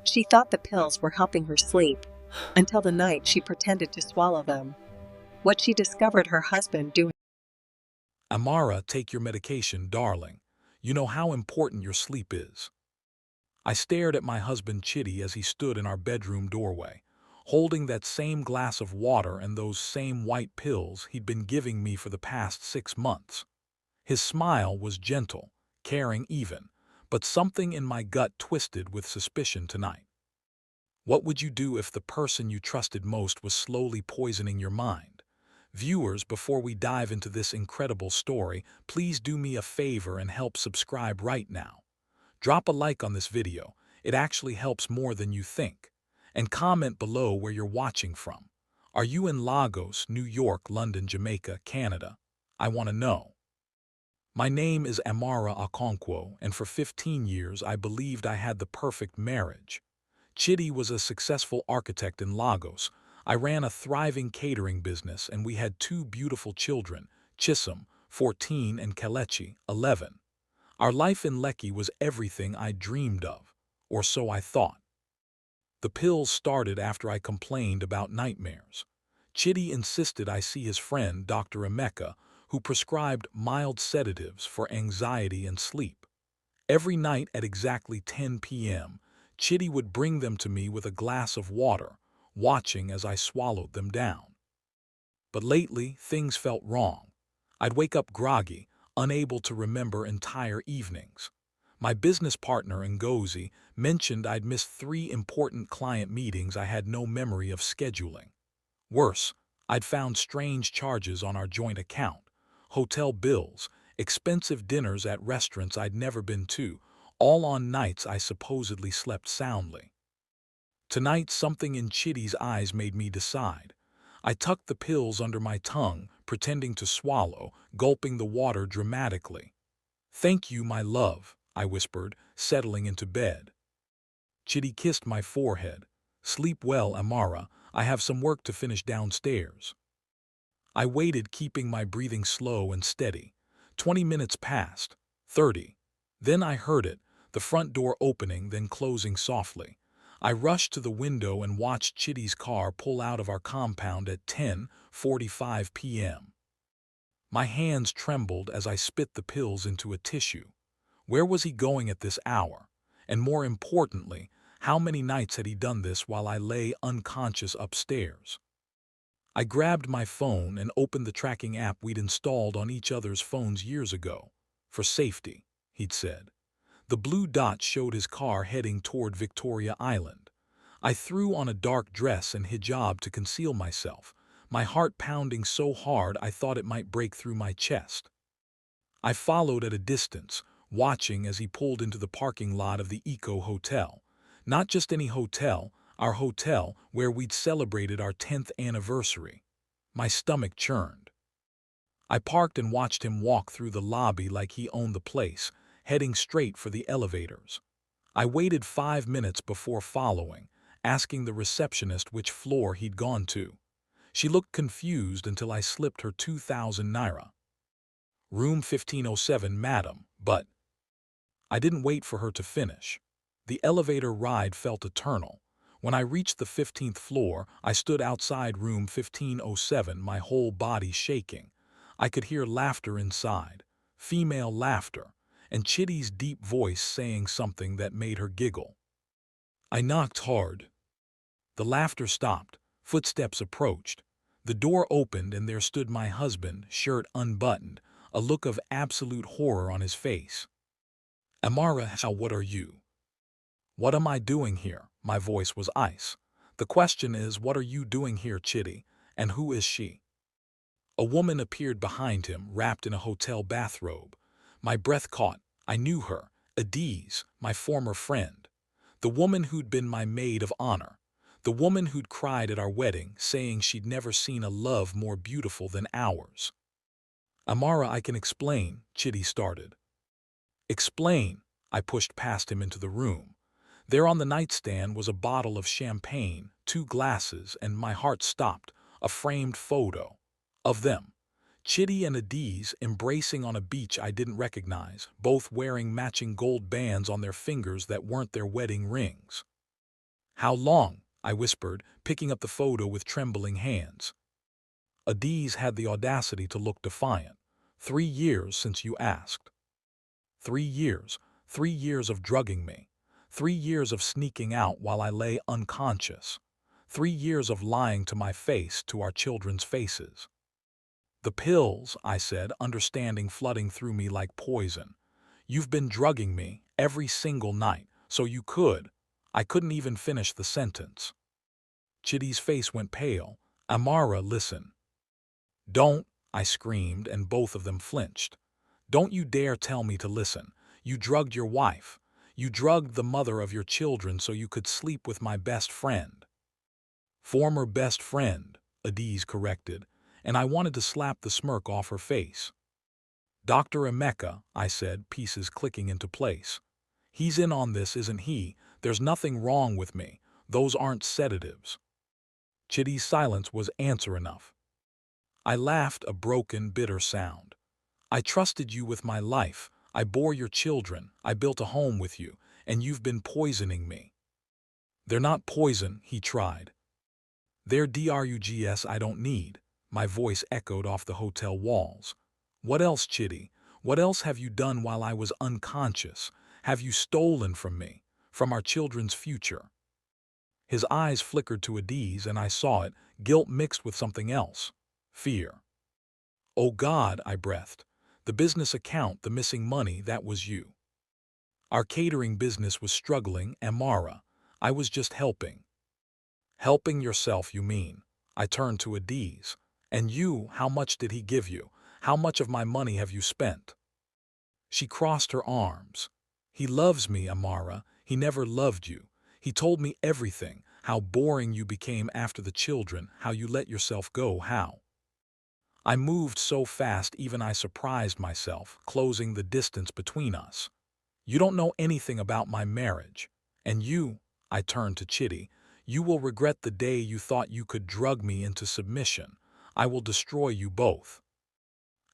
She thought the pills were helping her sleep, until the night she pretended to swallow them. What she discovered her husband doing. Amara, take your medication, darling. You know how important your sleep is. I stared at my husband Chitty as he stood in our bedroom doorway, holding that same glass of water and those same white pills he'd been giving me for the past 6 months. His smile was gentle, caring even, but something in my gut twisted with suspicion tonight. What would you do if the person you trusted most was slowly poisoning your mind? Viewers, before we dive into this incredible story, please do me a favor and help subscribe right now. Drop a like on this video, it actually helps more than you think. And comment below where you're watching from. Are you in Lagos, New York, London, Jamaica, Canada? I want to know. My name is Amara Okonkwo, and for 15 years I believed I had the perfect marriage. Chidi was a successful architect in Lagos. I ran a thriving catering business and we had two beautiful children, Chisom, 14, and Kelechi, 11. Our life in Lekki was everything I dreamed of, or so I thought. The pills started after I complained about nightmares. Chidi insisted I see his friend, Dr. Emeka, who prescribed mild sedatives for anxiety and sleep. Every night at exactly 10 p.m., Chidi would bring them to me with a glass of water, watching as I swallowed them down. But lately, things felt wrong. I'd wake up groggy, unable to remember entire evenings. My business partner, Ngozi, mentioned I'd missed 3 important client meetings I had no memory of scheduling. Worse, I'd found strange charges on our joint account, hotel bills, expensive dinners at restaurants I'd never been to, all on nights I supposedly slept soundly. Tonight, something in Chidi's eyes made me decide. I tucked the pills under my tongue, pretending to swallow, gulping the water dramatically. "Thank you, my love," I whispered, settling into bed. Chidi kissed my forehead. "Sleep well, Amara. I have some work to finish downstairs." I waited, keeping my breathing slow and steady. 20 minutes passed, 30. Then I heard it, the front door opening, then closing softly. I rushed to the window and watched Chidi's car pull out of our compound at 10:45 p.m. My hands trembled as I spit the pills into a tissue. Where was he going at this hour? And more importantly, how many nights had he done this while I lay unconscious upstairs? I grabbed my phone and opened the tracking app we'd installed on each other's phones years ago. "For safety," he'd said. The blue dot showed his car heading toward Victoria Island. I threw on a dark dress and hijab to conceal myself, my heart pounding so hard I thought it might break through my chest. I followed at a distance, watching as he pulled into the parking lot of the Eco Hotel. Not just any hotel, our hotel where we'd celebrated our 10th anniversary. My stomach churned. I parked and watched him walk through the lobby like he owned the place, heading straight for the elevators. I waited 5 minutes before following, asking the receptionist which floor he'd gone to. She looked confused until I slipped her 2,000 naira. "Room 1507, madam, but—" I didn't wait for her to finish. The elevator ride felt eternal. When I reached the 15th floor, I stood outside room 1507, my whole body shaking. I could hear laughter inside, female laughter, and Chidi's deep voice saying something that made her giggle. I knocked hard. The laughter stopped. Footsteps approached. The door opened and there stood my husband, shirt unbuttoned, a look of absolute horror on his face. "Amara, what are you?" "What am I doing here?" My voice was ice. "The question is, what are you doing here, Chidi? And who is she?" A woman appeared behind him, wrapped in a hotel bathrobe. My breath caught. I knew her. Adiz, my former friend. The woman who'd been my maid of honor. The woman who'd cried at our wedding, saying she'd never seen a love more beautiful than ours. "Amara, I can explain," Chidi started. "Explain." I pushed past him into the room. There on the nightstand was a bottle of champagne, 2 glasses, and my heart stopped, a framed photo. Of them. Chitty and Adiz embracing on a beach I didn't recognize, both wearing matching gold bands on their fingers that weren't their wedding rings. "How long?" I whispered, picking up the photo with trembling hands. Adiz had the audacity to look defiant. "3 years since you asked." 3 years. 3 years of drugging me. 3 years of sneaking out while I lay unconscious. 3 years of lying to my face, to our children's faces. "The pills," I said, understanding flooding through me like poison. "You've been drugging me every single night, so you could." I couldn't even finish the sentence. Chitty's face went pale. "Amara, listen." "Don't," I screamed, and both of them flinched. "Don't you dare tell me to listen. You drugged your wife. You drugged the mother of your children so you could sleep with my best friend." "Former best friend," Adiz corrected, and I wanted to slap the smirk off her face. "Dr. Emeka," I said, pieces clicking into place. "He's in on this, isn't he? There's nothing wrong with me. Those aren't sedatives." Chitty's silence was answer enough. I laughed, a broken, bitter sound. "I trusted you with my life. I bore your children. I built a home with you, and you've been poisoning me." "They're not poison," he tried. "They're drugs I don't need." My voice echoed off the hotel walls. "What else, Chitty? What else have you done while I was unconscious? Have you stolen from me? From our children's future?" His eyes flickered to Adiz, and I saw it, guilt mixed with something else. Fear. "Oh God," I breathed. "The business account, the missing money, that was you." "Our catering business was struggling, Amara. I was just helping." "Helping yourself, you mean?" I turned to Adiz. "And you, how much did he give you? How much of my money have you spent?" She crossed her arms. "He loves me, Amara. He never loved you. He told me everything, how boring you became after the children, how you let yourself go, how—" I moved so fast even I surprised myself, closing the distance between us. "You don't know anything about my marriage. And you," I turned to Chitty, "you will regret the day you thought you could drug me into submission. I will destroy you both."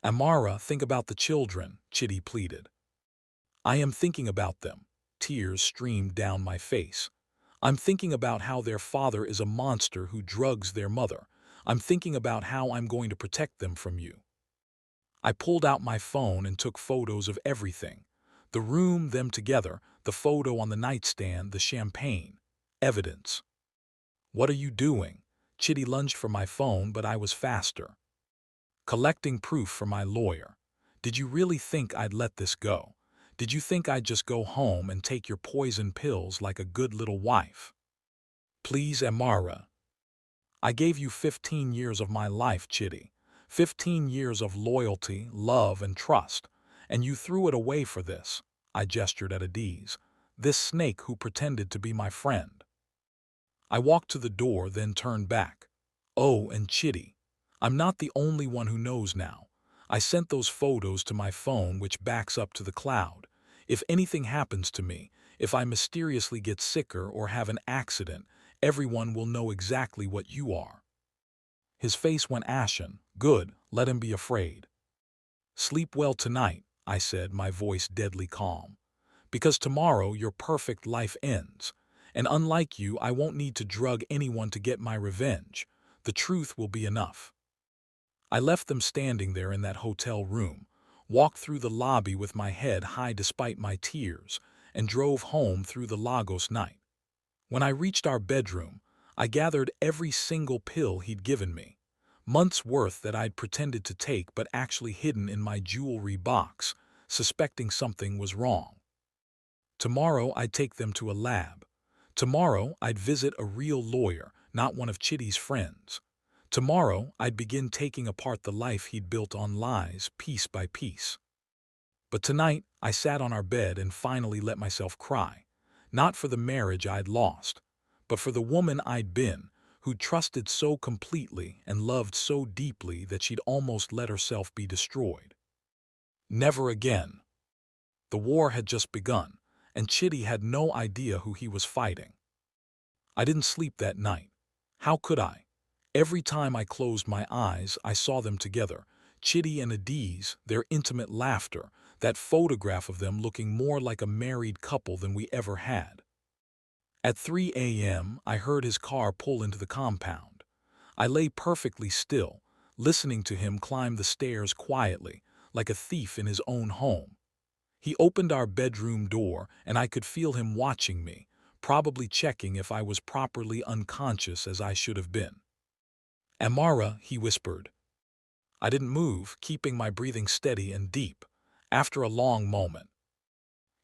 "Amara, think about the children," Chitty pleaded. "I am thinking about them." Tears streamed down my face. "I'm thinking about how their father is a monster who drugs their mother. I'm thinking about how I'm going to protect them from you." I pulled out my phone and took photos of everything. The room, them together, the photo on the nightstand, the champagne. Evidence. "What are you doing?" Chitty lunged for my phone, but I was faster. "Collecting proof for my lawyer." "Did you really think I'd let this go? Did you think I'd just go home and take your poison pills like a good little wife?" "Please, Amara." "I gave you 15 years of my life, Chitty. 15 years of loyalty, love, and trust. And you threw it away for this." I gestured at Adiz. "This snake who pretended to be my friend." I walked to the door, then turned back. "Oh, and Chitty, I'm not the only one who knows now. I sent those photos to my phone, which backs up to the cloud. If anything happens to me, if I mysteriously get sicker or have an accident, everyone will know exactly what you are." His face went ashen. "Good, let him be afraid." "Sleep well tonight," I said, my voice deadly calm. "Because tomorrow your perfect life ends. And unlike you, I won't need to drug anyone to get my revenge. The truth will be enough." I left them standing there in that hotel room, walked through the lobby with my head high despite my tears, and drove home through the Lagos night. When I reached our bedroom, I gathered every single pill he'd given me. Months' worth that I'd pretended to take but actually hidden in my jewelry box, suspecting something was wrong. Tomorrow I'd take them to a lab. Tomorrow I'd visit a real lawyer, not one of Chitty's friends. Tomorrow I'd begin taking apart the life he'd built on lies, piece by piece. But tonight I sat on our bed and finally let myself cry. Not for the marriage I'd lost, but for the woman I'd been, who'd trusted so completely and loved so deeply that she'd almost let herself be destroyed. Never again. The war had just begun, and Chitty had no idea who he was fighting. I didn't sleep that night. How could I? Every time I closed my eyes, I saw them together, Chitty and Adiz, their intimate laughter, that photograph of them looking more like a married couple than we ever had. At 3 a.m., I heard his car pull into the compound. I lay perfectly still, listening to him climb the stairs quietly, like a thief in his own home. He opened our bedroom door, and I could feel him watching me, probably checking if I was properly unconscious as I should have been. "Amara," he whispered. I didn't move, keeping my breathing steady and deep. After a long moment,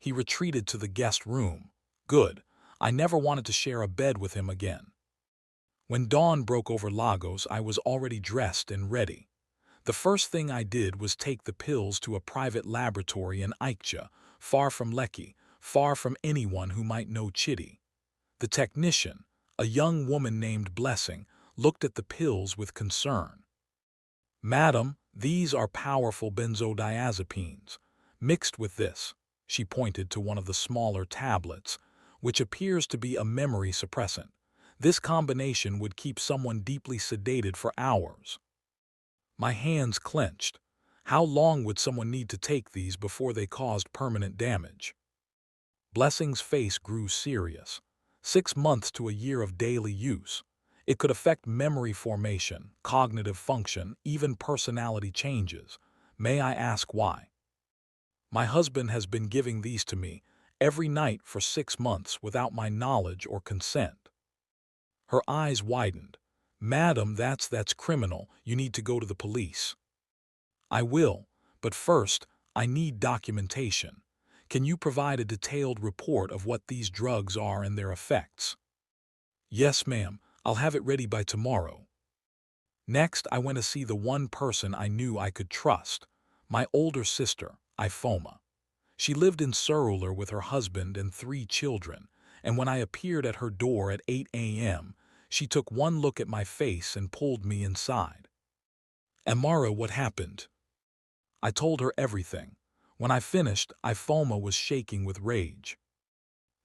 he retreated to the guest room. Good. I never wanted to share a bed with him again. When dawn broke over Lagos, I was already dressed and ready. The first thing I did was take the pills to a private laboratory in Aikcha, far from Lekki, far from anyone who might know Chitty. The technician, a young woman named Blessing, looked at the pills with concern. "Madam, these are powerful benzodiazepines. Mixed with this," she pointed to one of the smaller tablets, "which appears to be a memory suppressant. This combination would keep someone deeply sedated for hours." My hands clenched. How long would someone need to take these before they caused permanent damage? Blessing's face grew serious. 6 months to a year of daily use. It could affect memory formation, cognitive function, even personality changes. May I ask why? "My husband has been giving these to me every night for 6 months without my knowledge or consent." Her eyes widened. "Madam, that's criminal. You need to go to the police." "I will, but first, I need documentation. Can you provide a detailed report of what these drugs are and their effects?" "Yes, ma'am. I'll have it ready by tomorrow." Next, I went to see the one person I knew I could trust, my older sister, Ifoma. She lived in Surulere with her husband and 3 children, and when I appeared at her door at 8 a.m., she took one look at my face and pulled me inside. "Amara, what happened?" I told her everything. When I finished, Ifoma was shaking with rage.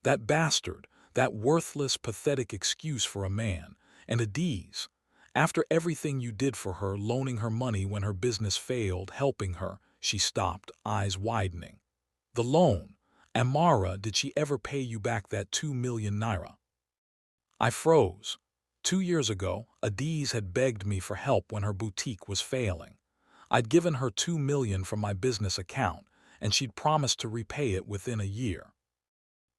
"That bastard, that worthless, pathetic excuse for a man, and Adiz. After everything you did for her, loaning her money when her business failed, helping her," she stopped, eyes widening. "The loan. Amara, did she ever pay you back that 2 million naira?" I froze. 2 years ago, Adiz had begged me for help when her boutique was failing. I'd given her 2 million from my business account, and she'd promised to repay it within a year.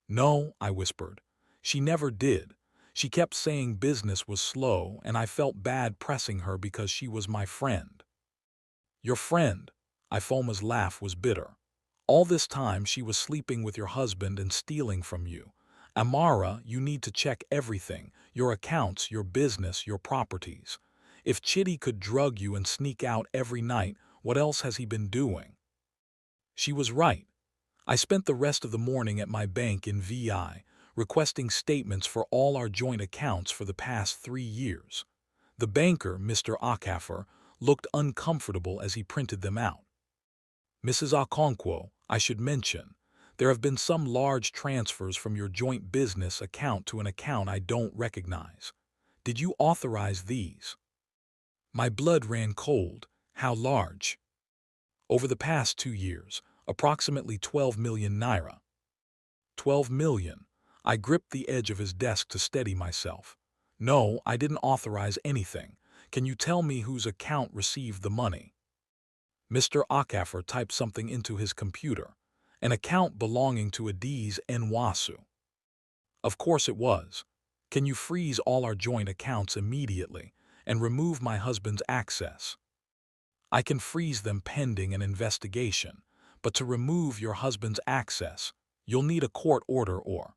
"No," I whispered. "She never did. She kept saying business was slow, and I felt bad pressing her because she was my friend." "Your friend?" Ifoma's laugh was bitter. "All this time she was sleeping with your husband and stealing from you. Amara, you need to check everything, your accounts, your business, your properties. If Chitty could drug you and sneak out every night, what else has he been doing?" She was right. I spent the rest of the morning at my bank in VI, requesting statements for all our joint accounts for the past 3 years. The banker, Mr. Okafor, looked uncomfortable as he printed them out. "Mrs. Okonkwo, I should mention, there have been some large transfers from your joint business account to an account I don't recognize. Did you authorize these?" My blood ran cold. "How large?" "Over the past 2 years, approximately 12 million naira." 12 million. I gripped the edge of his desk to steady myself. "No, I didn't authorize anything. Can you tell me whose account received the money?" Mr. Okafor typed something into his computer. "An account belonging to Adiz Nwasu." "Of course it was. Can you freeze all our joint accounts immediately and remove my husband's access?" "I can freeze them pending an investigation, but to remove your husband's access, you'll need a court order or—"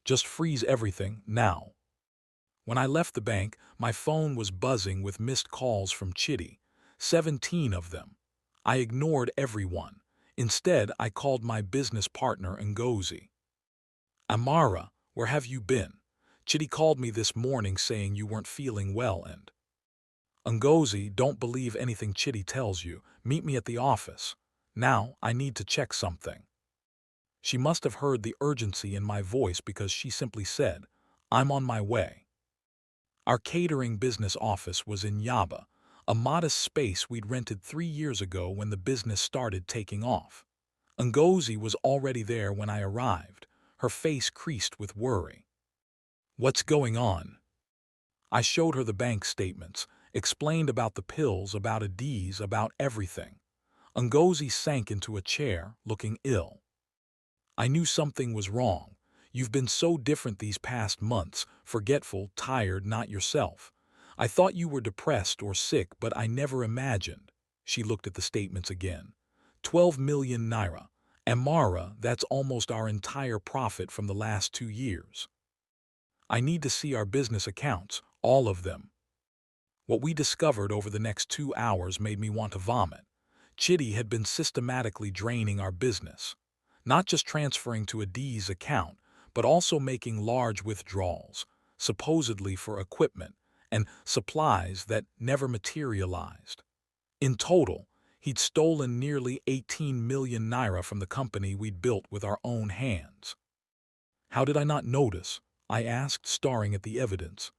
"Just freeze everything, now." When I left the bank, my phone was buzzing with missed calls from Chitty, 17 of them. I ignored everyone. Instead, I called my business partner Ngozi. "Amara, where have you been? Chitty called me this morning saying you weren't feeling well and—" "Ngozi, don't believe anything Chitty tells you. Meet me at the office. Now, I need to check something." She must have heard the urgency in my voice because she simply said, "I'm on my way." Our catering business office was in Yaba, a modest space we'd rented 3 years ago when the business started taking off. Ngozi was already there when I arrived, her face creased with worry. "What's going on?" I showed her the bank statements, explained about the pills, about Adiz, about everything. Ngozi sank into a chair, looking ill. "I knew something was wrong. You've been so different these past months, forgetful, tired, not yourself. I thought you were depressed or sick, but I never imagined." She looked at the statements again. 12 million naira. Amara, that's almost our entire profit from the last 2 years. I need to see our business accounts, all of them. What we discovered over the next 2 hours made me want to vomit. Chitty had been systematically draining our business, not just transferring to Adi's account, but also making large withdrawals, supposedly for equipment and supplies that never materialized. In total, he'd stolen nearly 18 million naira from the company we'd built with our own hands. "How did I not notice?" I asked, staring at the evidence.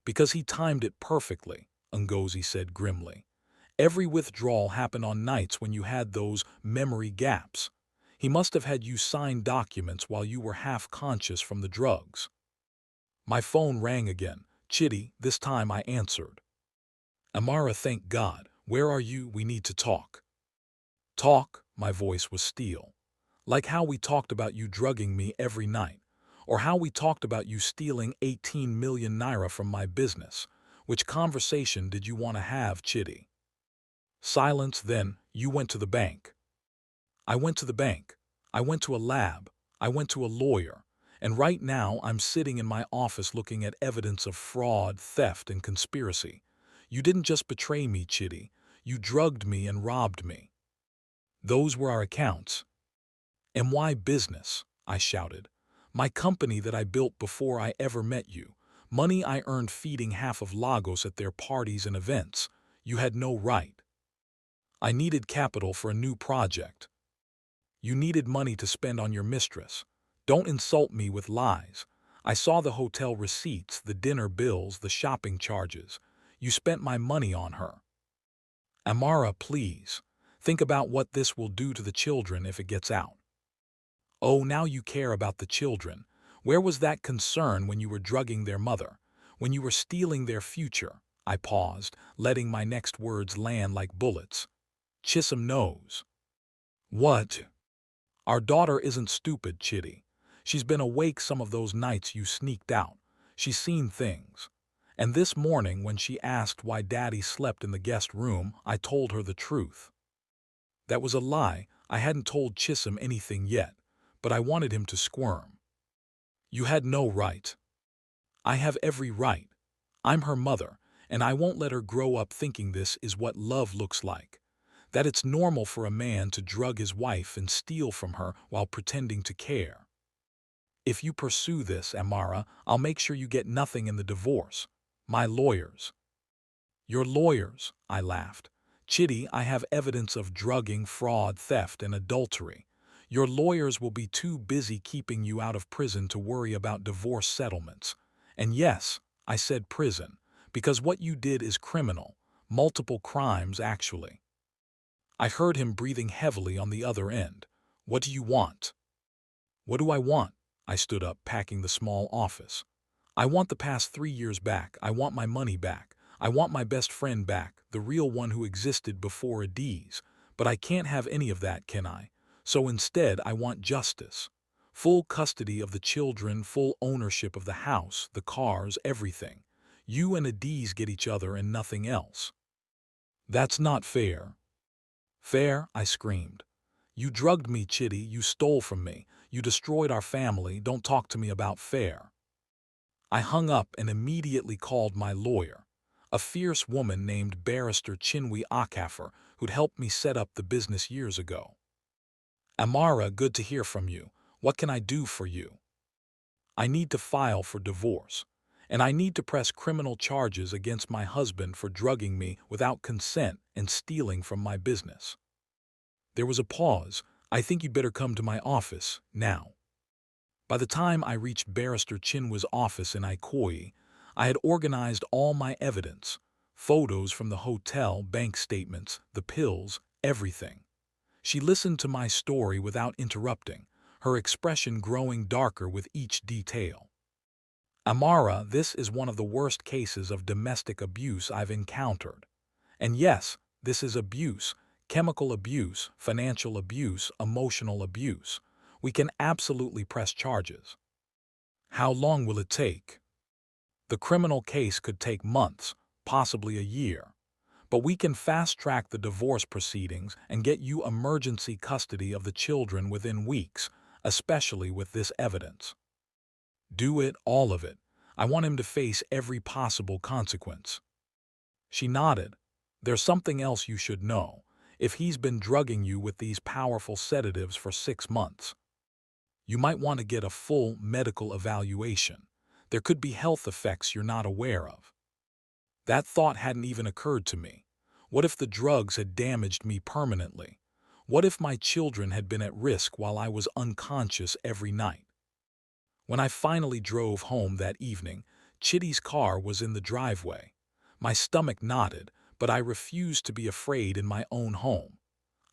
"Because he timed it perfectly," Ngozi said grimly. "Every withdrawal happened on nights when you had those memory gaps. He must have had you sign documents while you were half-conscious from the drugs." My phone rang again. "Chitty," this time I answered. "Amara, thank God. Where are you? We need to talk." "Talk?" My voice was steel. "Like how we talked about you drugging me every night, or how we talked about you stealing 18 million naira from my business. Which conversation did you want to have, Chitty?" Silence. "Then you went to the bank." "I went to the bank. I went to a lab. I went to a lawyer. And right now I'm sitting in my office looking at evidence of fraud, theft, and conspiracy. You didn't just betray me, Chitty. You drugged me and robbed me. Those were our accounts." "MY business," I shouted. "My company that I built before I ever met you. Money I earned feeding half of Lagos at their parties and events. You had no right. I needed capital for a new project. You needed money to spend on your mistress. Don't insult me with lies. I saw the hotel receipts, the dinner bills, the shopping charges. You spent my money on her. Amara, please. Think about what this will do to the children if it gets out." "Oh, now you care about the children. Where was that concern when you were drugging their mother? When you were stealing their future?" I paused, letting my next words land like bullets. "Chisholm knows." "What?" "Our daughter isn't stupid, Chitty. She's been awake some of those nights you sneaked out. She's seen things. And this morning when she asked why Daddy slept in the guest room, I told her the truth. That was a lie. I hadn't told Chisholm anything yet, but I wanted him to squirm. You had no right." "I have every right. I'm her mother, and I won't let her grow up thinking this is what love looks like. That it's normal for a man to drug his wife and steal from her while pretending to care. If you pursue this, Amara, I'll make sure you get nothing in the divorce. My lawyers." "Your lawyers," I laughed. "Chitty, I have evidence of drugging, fraud, theft, and adultery. Your lawyers will be too busy keeping you out of prison to worry about divorce settlements. And yes, I said prison, because what you did is criminal. Multiple crimes, actually." I heard him breathing heavily on the other end. "What do you want?" "What do I want?" I stood up, packing the small office. "I want the past 3 years back. I want my money back. I want my best friend back, the real one who existed before Adiz. But I can't have any of that, can I? So instead, I want justice. Full custody of the children, full ownership of the house, the cars, everything. You and Adiz get each other and nothing else." "That's not fair." "Fair?" I screamed. "You drugged me, Chitty. You stole from me. You destroyed our family. Don't talk to me about fair." I hung up and immediately called my lawyer, a fierce woman named Barrister Chinwe Akafor, who'd helped me set up the business years ago. "Amara, good to hear from you. What can I do for you?" "I need to file for divorce, and I need to press criminal charges against my husband for drugging me without consent and stealing from my business." There was a pause. "I think you'd better come to my office, now." By the time I reached Barrister Chinwe's office in Ikoyi, I had organized all my evidence, Photos from the hotel, bank statements, the pills, everything. She listened to my story without interrupting, her expression growing darker with each detail. Amara, this is one of the worst cases of domestic abuse I've encountered. And yes, this is abuse, chemical abuse, financial abuse, emotional abuse. We can absolutely press charges. How long will it take? The criminal case could take months, possibly a year. But we can fast-track the divorce proceedings and get you emergency custody of the children within weeks, especially with this evidence. Do it, all of it. I want him to face every possible consequence. She nodded. There's something else you should know. If he's been drugging you with these powerful sedatives for 6 months, you might want to get a full medical evaluation. There could be health effects you're not aware of. That thought hadn't even occurred to me. What if the drugs had damaged me permanently? What if my children had been at risk while I was unconscious every night? When I finally drove home that evening, Chitty's car was in the driveway. My stomach knotted, but I refused to be afraid in my own home.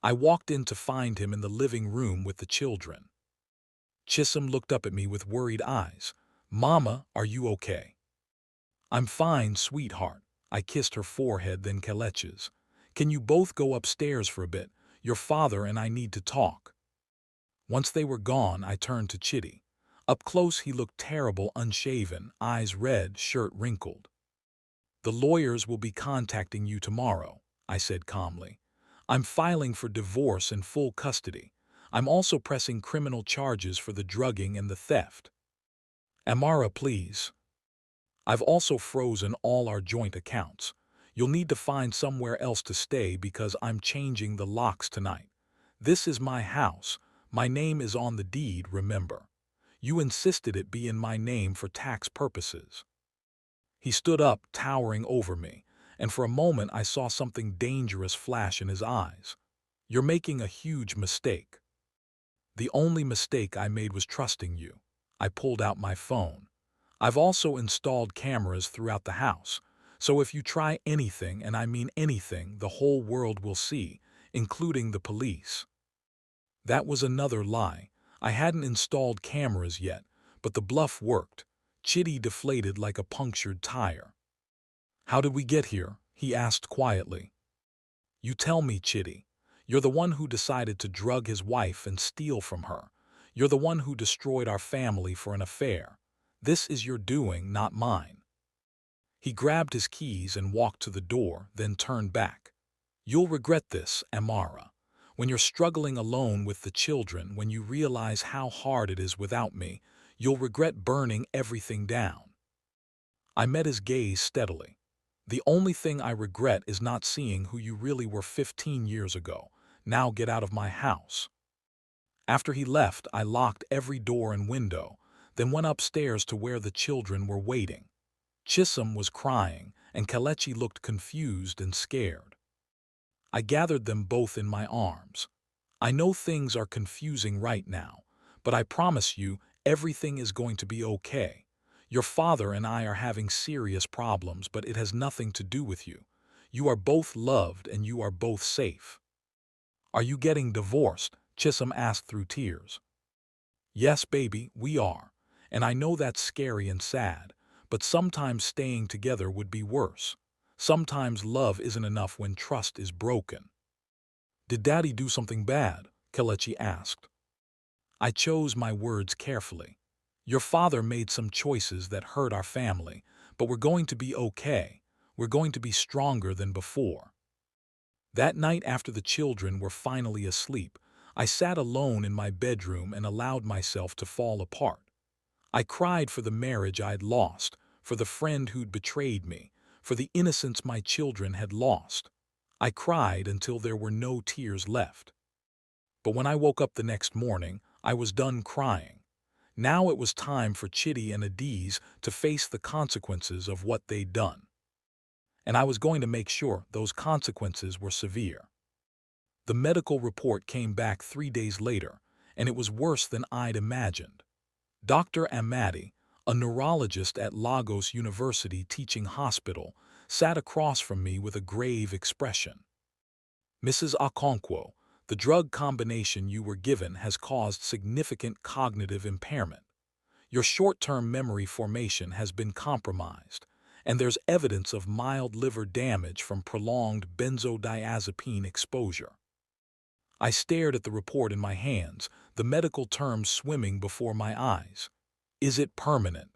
I walked in to find him in the living room with the children. Chisholm looked up at me with worried eyes. "Mama, are you okay?" "I'm fine, sweetheart." I kissed her forehead, then Kelechi's. "Can you both go upstairs for a bit? Your father and I need to talk." Once they were gone, I turned to Chitty. Up close he looked terrible, unshaven, eyes red, shirt wrinkled. "The lawyers will be contacting you tomorrow," I said calmly. "I'm filing for divorce and full custody. I'm also pressing criminal charges for the drugging and the theft." "Amara, please. I've also frozen all our joint accounts. You'll need to find somewhere else to stay because I'm changing the locks tonight. This is my house. My name is on the deed, remember. You insisted it be in my name for tax purposes." He stood up, towering over me, and for a moment I saw something dangerous flash in his eyes. "You're making a huge mistake." "The only mistake I made was trusting you." I pulled out my phone. "I've also installed cameras throughout the house, so if you try anything, and I mean anything, the whole world will see, including the police." That was another lie. I hadn't installed cameras yet, but the bluff worked. Chitty deflated like a punctured tire. "How did we get here?" he asked quietly. "You tell me, Chitty. You're the one who decided to drug his wife and steal from her. You're the one who destroyed our family for an affair. This is your doing, not mine." He grabbed his keys and walked to the door, then turned back. "You'll regret this, Amara. When you're struggling alone with the children, when you realize how hard it is without me, you'll regret burning everything down." I met his gaze steadily. "The only thing I regret is not seeing who you really were 15 years ago. Now get out of my house." After he left, I locked every door and window, then went upstairs to where the children were waiting. Chisholm was crying, and Kelechi looked confused and scared. I gathered them both in my arms. "I know things are confusing right now, but I promise you everything is going to be okay. Your father and I are having serious problems, but it has nothing to do with you. You are both loved and you are both safe." "Are you getting divorced?" Chisholm asked through tears. "Yes, baby, we are. And I know that's scary and sad, but sometimes staying together would be worse. Sometimes love isn't enough when trust is broken." "Did Daddy do something bad?" Kelechi asked. I chose my words carefully. "Your father made some choices that hurt our family, but we're going to be okay. We're going to be stronger than before." That night, after the children were finally asleep, I sat alone in my bedroom and allowed myself to fall apart. I cried for the marriage I'd lost, for the friend who'd betrayed me, for the innocence my children had lost. I cried until there were no tears left. But when I woke up the next morning, I was done crying. Now it was time for Chitty and Adiz to face the consequences of what they'd done. And I was going to make sure those consequences were severe. The medical report came back 3 days later, and it was worse than I'd imagined. Dr. Amadi, a neurologist at Lagos University Teaching Hospital, sat across from me with a grave expression. Mrs. Okonkwo, the drug combination you were given has caused significant cognitive impairment. Your short-term memory formation has been compromised, and there's evidence of mild liver damage from prolonged benzodiazepine exposure. I stared at the report in my hands, the medical terms swimming before my eyes. Is it permanent?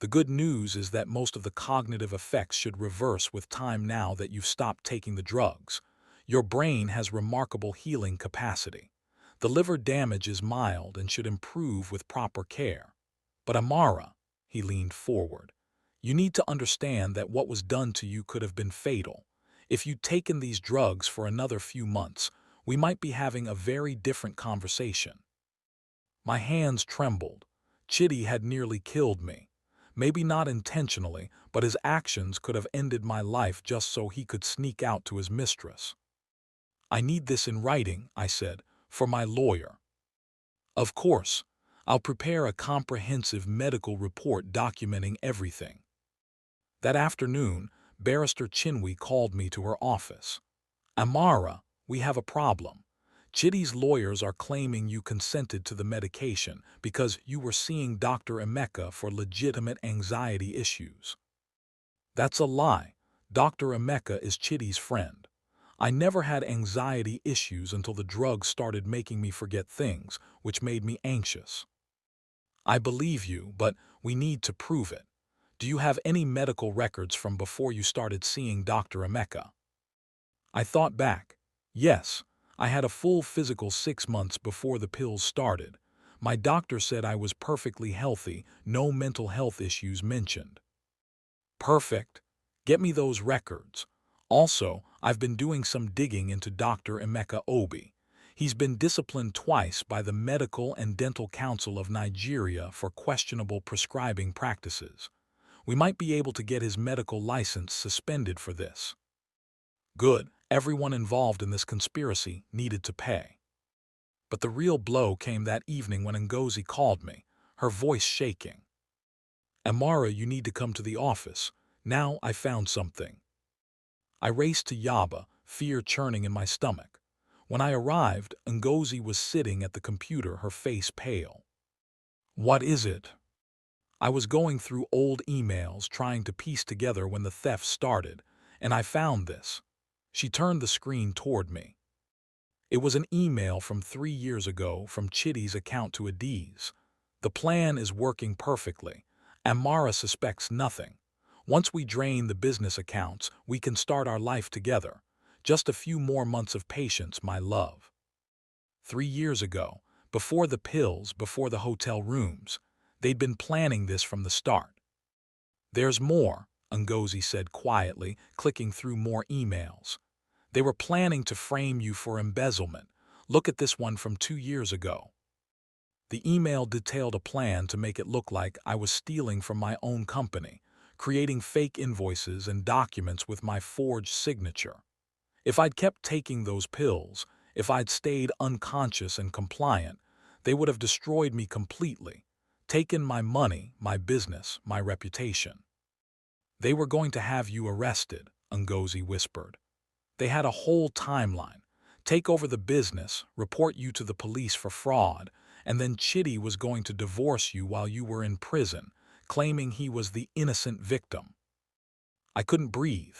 The good news is that most of the cognitive effects should reverse with time now that you've stopped taking the drugs. Your brain has remarkable healing capacity. The liver damage is mild and should improve with proper care. But Amara, he leaned forward, you need to understand that what was done to you could have been fatal. If you'd taken these drugs for another few months, we might be having a very different conversation. My hands trembled. Chitty had nearly killed me. Maybe not intentionally, but his actions could have ended my life just so he could sneak out to his mistress. I need this in writing, I said, for my lawyer. Of course, I'll prepare a comprehensive medical report documenting everything. That afternoon, Barrister Chinwe called me to her office. Amara, we have a problem. Chitty's lawyers are claiming you consented to the medication because you were seeing Dr. Emeka for legitimate anxiety issues. That's a lie. Dr. Emeka is Chitty's friend. I never had anxiety issues until the drugs started making me forget things, which made me anxious. I believe you, but we need to prove it. Do you have any medical records from before you started seeing Dr. Emeka? I thought back. Yes, I had a full physical 6 months before the pills started. My doctor said I was perfectly healthy, no mental health issues mentioned. Perfect. Get me those records. Also, I've been doing some digging into Dr. Emeka Obi. He's been disciplined twice by the Medical and Dental Council of Nigeria for questionable prescribing practices. We might be able to get his medical license suspended for this. Good. Everyone involved in this conspiracy needed to pay. But the real blow came that evening when Ngozi called me, her voice shaking. Amara, you need to come to the office. Now I found something. I raced to Yaba, fear churning in my stomach. When I arrived, Ngozi was sitting at the computer, her face pale. What is it? I was going through old emails trying to piece together when the theft started, and I found this. She turned the screen toward me. It was an email from 3 years ago from Chitty's account to Adiz. The plan is working perfectly. Amara suspects nothing. Once we drain the business accounts, we can start our life together. Just a few more months of patience, my love. 3 years ago, before the pills, before the hotel rooms, they'd been planning this from the start. There's more, Ngozi said quietly, clicking through more emails. They were planning to frame you for embezzlement. Look at this one from 2 years ago. The email detailed a plan to make it look like I was stealing from my own company, creating fake invoices and documents with my forged signature. If I'd kept taking those pills, if I'd stayed unconscious and compliant, they would have destroyed me completely, taken my money, my business, my reputation. They were going to have you arrested, Ngozi whispered. They had a whole timeline. Take over the business, report you to the police for fraud, and then Chitty was going to divorce you while you were in prison, claiming he was the innocent victim. I couldn't breathe.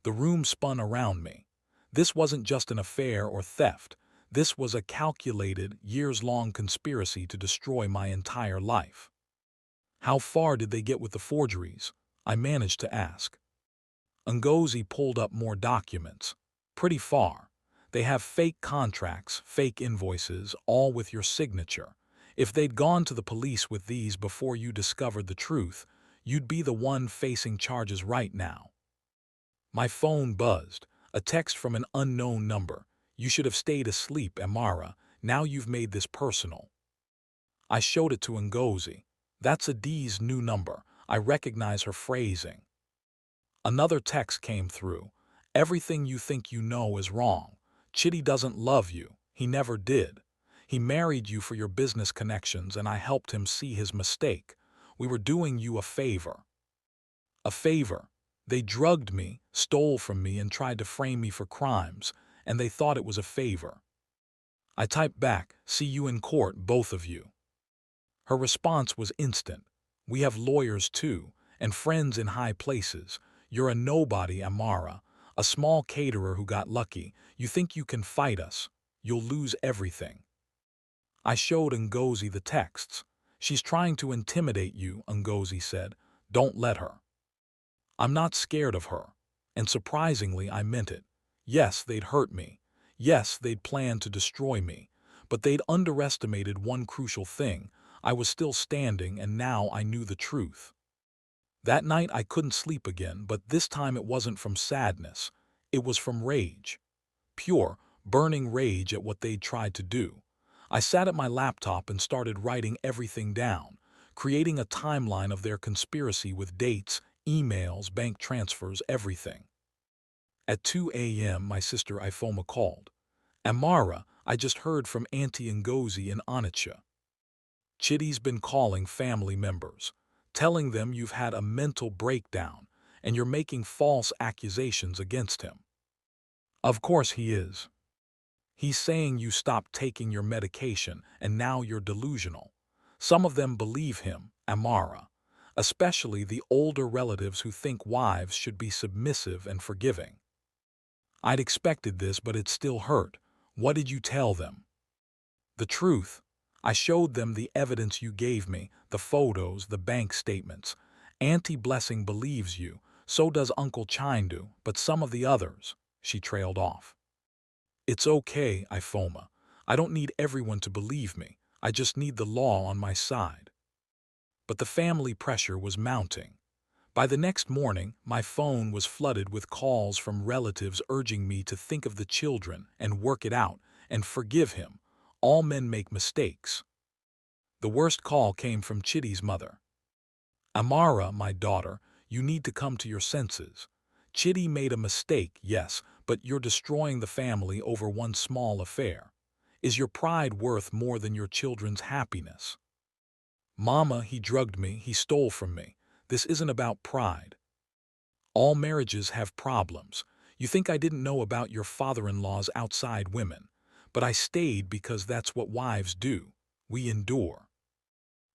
The room spun around me. This wasn't just an affair or theft. This was a calculated, years-long conspiracy to destroy my entire life. How far did they get with the forgeries? I managed to ask. Ngozi pulled up more documents. Pretty far. They have fake contracts, fake invoices, all with your signature. If they'd gone to the police with these before you discovered the truth, you'd be the one facing charges right now. My phone buzzed. A text from an unknown number. You should have stayed asleep, Amara. Now you've made this personal. I showed it to Ngozi. That's Adiz's new number. I recognize her phrasing. Another text came through. Everything you think you know is wrong. Chitty doesn't love you. He never did. He married you for your business connections, and I helped him see his mistake. We were doing you a favor. A favor? They drugged me, stole from me, and tried to frame me for crimes, and they thought it was a favor. I typed back, "See you in court, both of you." Her response was instant. "We have lawyers too, and friends in high places. You're a nobody, Amara, a small caterer who got lucky. You think you can fight us? You'll lose everything." I showed Ngozi the texts. "She's trying to intimidate you," Ngozi said. "Don't let her." I'm not scared of her. And surprisingly, I meant it. Yes, they'd hurt me. Yes, they'd planned to destroy me. But they'd underestimated one crucial thing. I was still standing, and now I knew the truth. That night I couldn't sleep again, but this time it wasn't from sadness. It was from rage. Pure, burning rage at what they'd tried to do. I sat at my laptop and started writing everything down, creating a timeline of their conspiracy with dates, emails, bank transfers, everything. At 2 a.m., my sister Ifoma called. "Amara, I just heard from Auntie Ngozi in Onitsha. Chitty's been calling family members, telling them you've had a mental breakdown and you're making false accusations against him." "Of course he is. He's saying you stopped taking your medication and now you're delusional. Some of them believe him, Amara, especially the older relatives who think wives should be submissive and forgiving." I'd expected this, but it still hurt. "What did you tell them?" "The truth. I showed them the evidence you gave me, the photos, the bank statements. Auntie Blessing believes you, so does Uncle Chindu, but some of the others," she trailed off. "It's okay, Ifoma. I don't need everyone to believe me. I just need the law on my side." But the family pressure was mounting. By the next morning, my phone was flooded with calls from relatives urging me to think of the children and work it out and forgive him. All men make mistakes. The worst call came from Chitty's mother. "Amara, my daughter, you need to come to your senses. Chitty made a mistake, yes, but you're destroying the family over one small affair. Is your pride worth more than your children's happiness?" "Mama, he drugged me, he stole from me. This isn't about pride. All marriages have problems. You think I didn't know about your father-in-law's outside women, but I stayed because that's what wives do. We endure.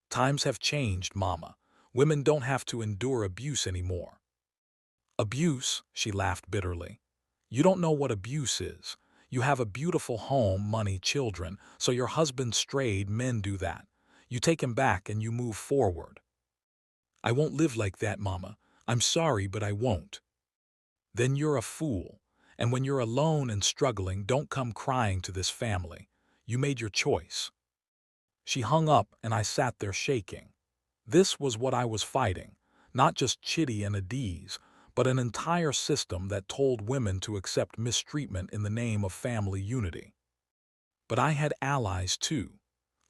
Times have changed, Mama. Women don't have to endure abuse anymore." "Abuse?" she laughed bitterly. "You don't know what abuse is. You have a beautiful home, money, children, so your husband strayed, men do that. You take him back and you move forward." "I won't live like that, Mama. I'm sorry, but I won't." "Then you're a fool. And when you're alone and struggling, don't come crying to this family. You made your choice." She hung up and I sat there shaking. This was what I was fighting. Not just Chitty and Adiz, but an entire system that told women to accept mistreatment in the name of family unity. But I had allies too.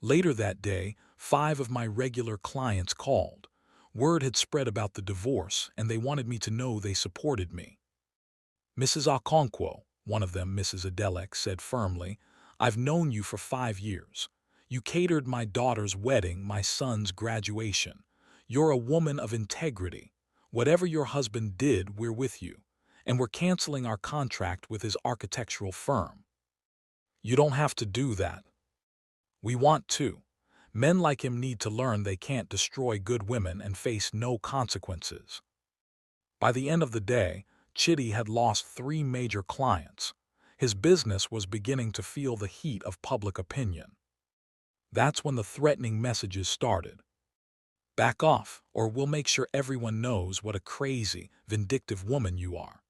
Later that day, 5 of my regular clients called. Word had spread about the divorce, and they wanted me to know they supported me. "Mrs. Okonkwo," one of them, Mrs. Adelek, said firmly, "I've known you for 5 years. You catered my daughter's wedding, my son's graduation. You're a woman of integrity. Whatever your husband did, we're with you. And we're canceling our contract with his architectural firm." "You don't have to do that." "We want to. Men like him need to learn they can't destroy good women and face no consequences." By the end of the day, Chitty had lost 3 major clients. His business was beginning to feel the heat of public opinion. That's when the threatening messages started. "Back off, or we'll make sure everyone knows what a crazy, vindictive woman you are.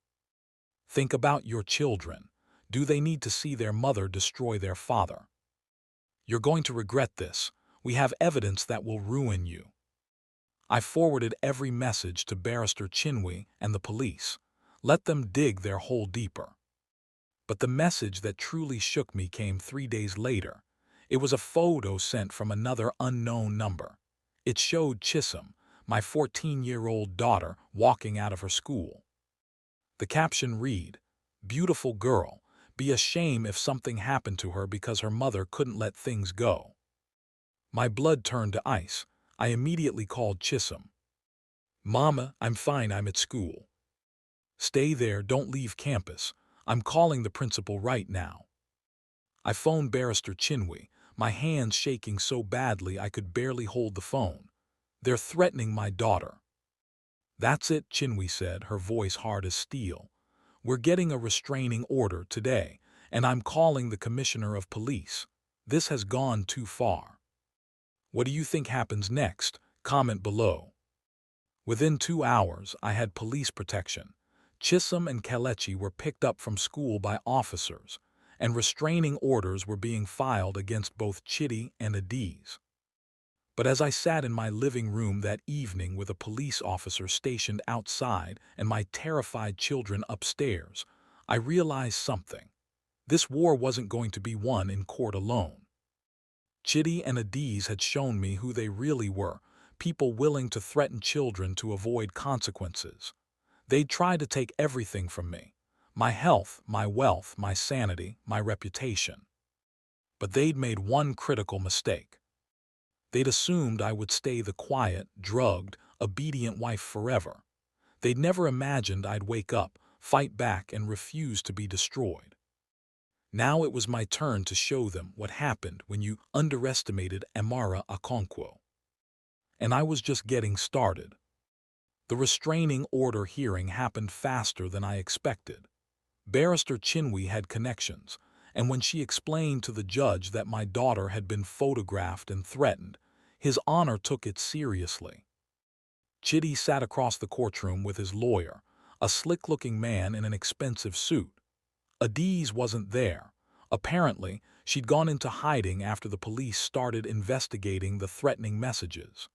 Think about your children. Do they need to see their mother destroy their father? You're going to regret this. We have evidence that will ruin you." I forwarded every message to Barrister Chinwe and the police. Let them dig their hole deeper. But the message that truly shook me came 3 days later. It was a photo sent from another unknown number. It showed Chisholm, my 14-year-old daughter, walking out of her school. The caption read, "Beautiful girl. Be a shame if something happened to her because her mother couldn't let things go." My blood turned to ice. I immediately called Chisholm. "Mama, I'm fine, I'm at school." Stay there, don't leave campus. I'm calling the principal right now. I phoned Barrister Chinwe, my hands shaking so badly I could barely hold the phone. They're threatening my daughter. That's it, Chinwe said, her voice hard as steel. We're getting a restraining order today, and I'm calling the commissioner of police. This has gone too far. What do you think happens next? Comment below. Within 2 hours, I had police protection. Chisholm and Kelechi were picked up from school by officers, and restraining orders were being filed against both Chidi and Adiz. But as I sat in my living room that evening with a police officer stationed outside and my terrified children upstairs, I realized something. This war wasn't going to be won in court alone. Chidi and Adiz had shown me who they really were, people willing to threaten children to avoid consequences. They'd tried to take everything from me, my health, my wealth, my sanity, my reputation. But they'd made one critical mistake. They'd assumed I would stay the quiet, drugged, obedient wife forever. They'd never imagined I'd wake up, fight back, and refuse to be destroyed. Now it was my turn to show them what happened when you underestimated Amara Okonkwo. And I was just getting started. The restraining order hearing happened faster than I expected. Barrister Chinwe had connections, and when she explained to the judge that my daughter had been photographed and threatened, His Honor took it seriously. Chidi sat across the courtroom with his lawyer, a slick-looking man in an expensive suit. Adiz wasn't there. Apparently, she'd gone into hiding after the police started investigating the threatening messages.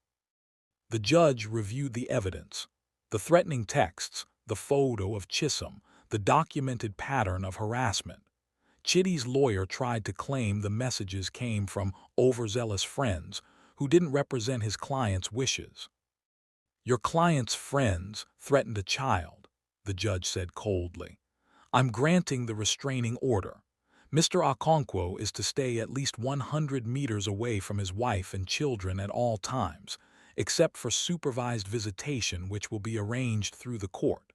The judge reviewed the evidence, the threatening texts, the photo of Chisholm, the documented pattern of harassment. Chidi's lawyer tried to claim the messages came from overzealous friends who didn't represent his client's wishes. Your client's friends threatened a child, the judge said coldly. I'm granting the restraining order. Mr. Okonkwo is to stay at least 100 meters away from his wife and children at all times, except for supervised visitation which will be arranged through the court.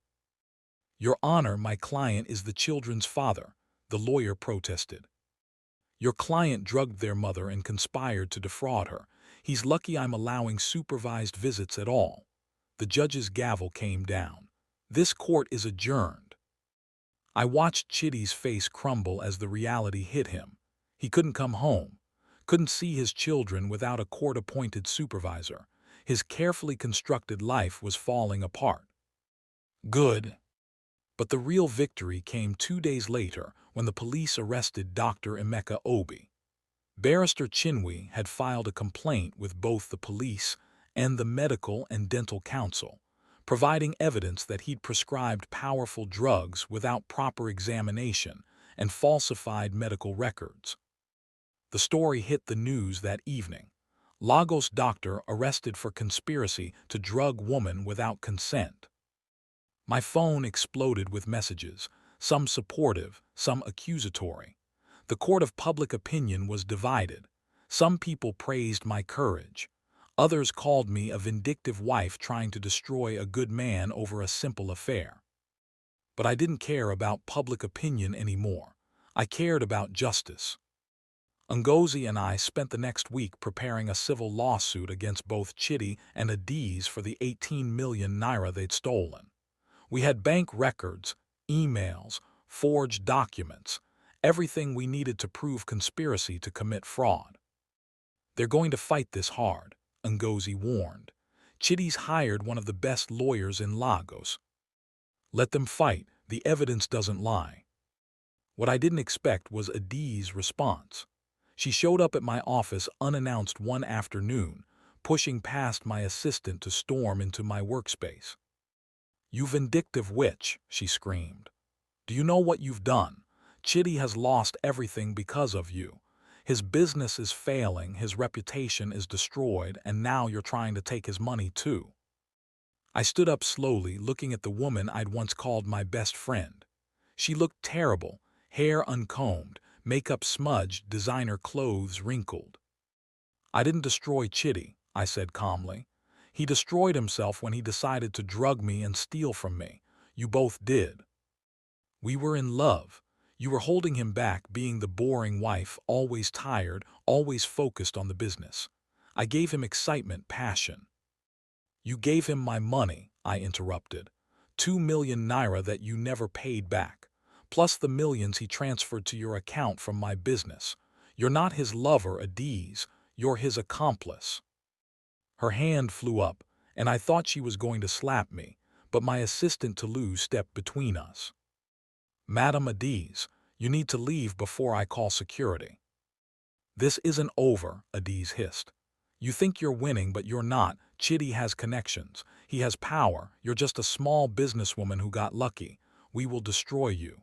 Your Honor, my client is the children's father, the lawyer protested. Your client drugged their mother and conspired to defraud her. He's lucky I'm allowing supervised visits at all. The judge's gavel came down. This court is adjourned. I watched Chidi's face crumble as the reality hit him. He couldn't come home, couldn't see his children without a court-appointed supervisor. His carefully constructed life was falling apart. Good. But the real victory came 2 days later when the police arrested Dr. Emeka Obi. Barrister Chinwe had filed a complaint with both the police and the Medical and Dental Council, providing evidence that he'd prescribed powerful drugs without proper examination and falsified medical records. The story hit the news that evening. Lagos doctor arrested for conspiracy to drug woman without consent. My phone exploded with messages, some supportive, some accusatory. The court of public opinion was divided. Some people praised my courage. Others called me a vindictive wife trying to destroy a good man over a simple affair. But I didn't care about public opinion anymore. I cared about justice. Ngozi and I spent the next week preparing a civil lawsuit against both Chidi and Adiz for the 18 million naira they'd stolen. We had bank records, emails, forged documents, everything we needed to prove conspiracy to commit fraud. They're going to fight this hard, Ngozi warned. Chidi's hired one of the best lawyers in Lagos. Let them fight, the evidence doesn't lie. What I didn't expect was Adiz's response. She showed up at my office unannounced one afternoon, pushing past my assistant to storm into my workspace. You vindictive witch, she screamed. Do you know what you've done? Chidi has lost everything because of you. His business is failing, his reputation is destroyed, and now you're trying to take his money too. I stood up slowly, looking at the woman I'd once called my best friend. She looked terrible, hair uncombed, makeup smudged, designer clothes wrinkled. I didn't destroy Chidi, I said calmly. He destroyed himself when he decided to drug me and steal from me. You both did. We were in love. You were holding him back, being the boring wife, always tired, always focused on the business. I gave him excitement, passion. You gave him my money, I interrupted. 2 million naira that you never paid back, plus the millions he transferred to your account from my business. You're not his lover, Adiz. You're his accomplice. Her hand flew up, and I thought she was going to slap me, but my assistant Toulouse stepped between us. Madam Adiz, you need to leave before I call security. This isn't over, Adiz hissed. You think you're winning, but you're not. Chidi has connections. He has power. You're just a small businesswoman who got lucky. We will destroy you.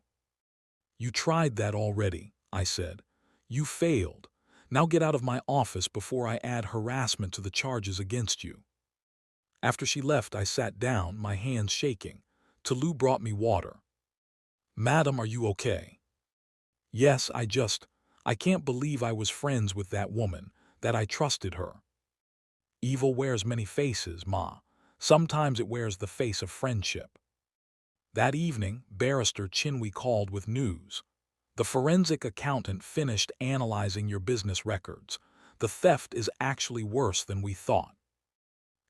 You tried that already, I said. You failed. Now get out of my office before I add harassment to the charges against you. After she left, I sat down, my hands shaking. Toulouse brought me water. Madam, are you okay? Yes, I can't believe I was friends with that woman, that I trusted her. Evil wears many faces, Ma. Sometimes it wears the face of friendship. That evening, Barrister Chinwe called with news. The forensic accountant finished analyzing your business records. The theft is actually worse than we thought.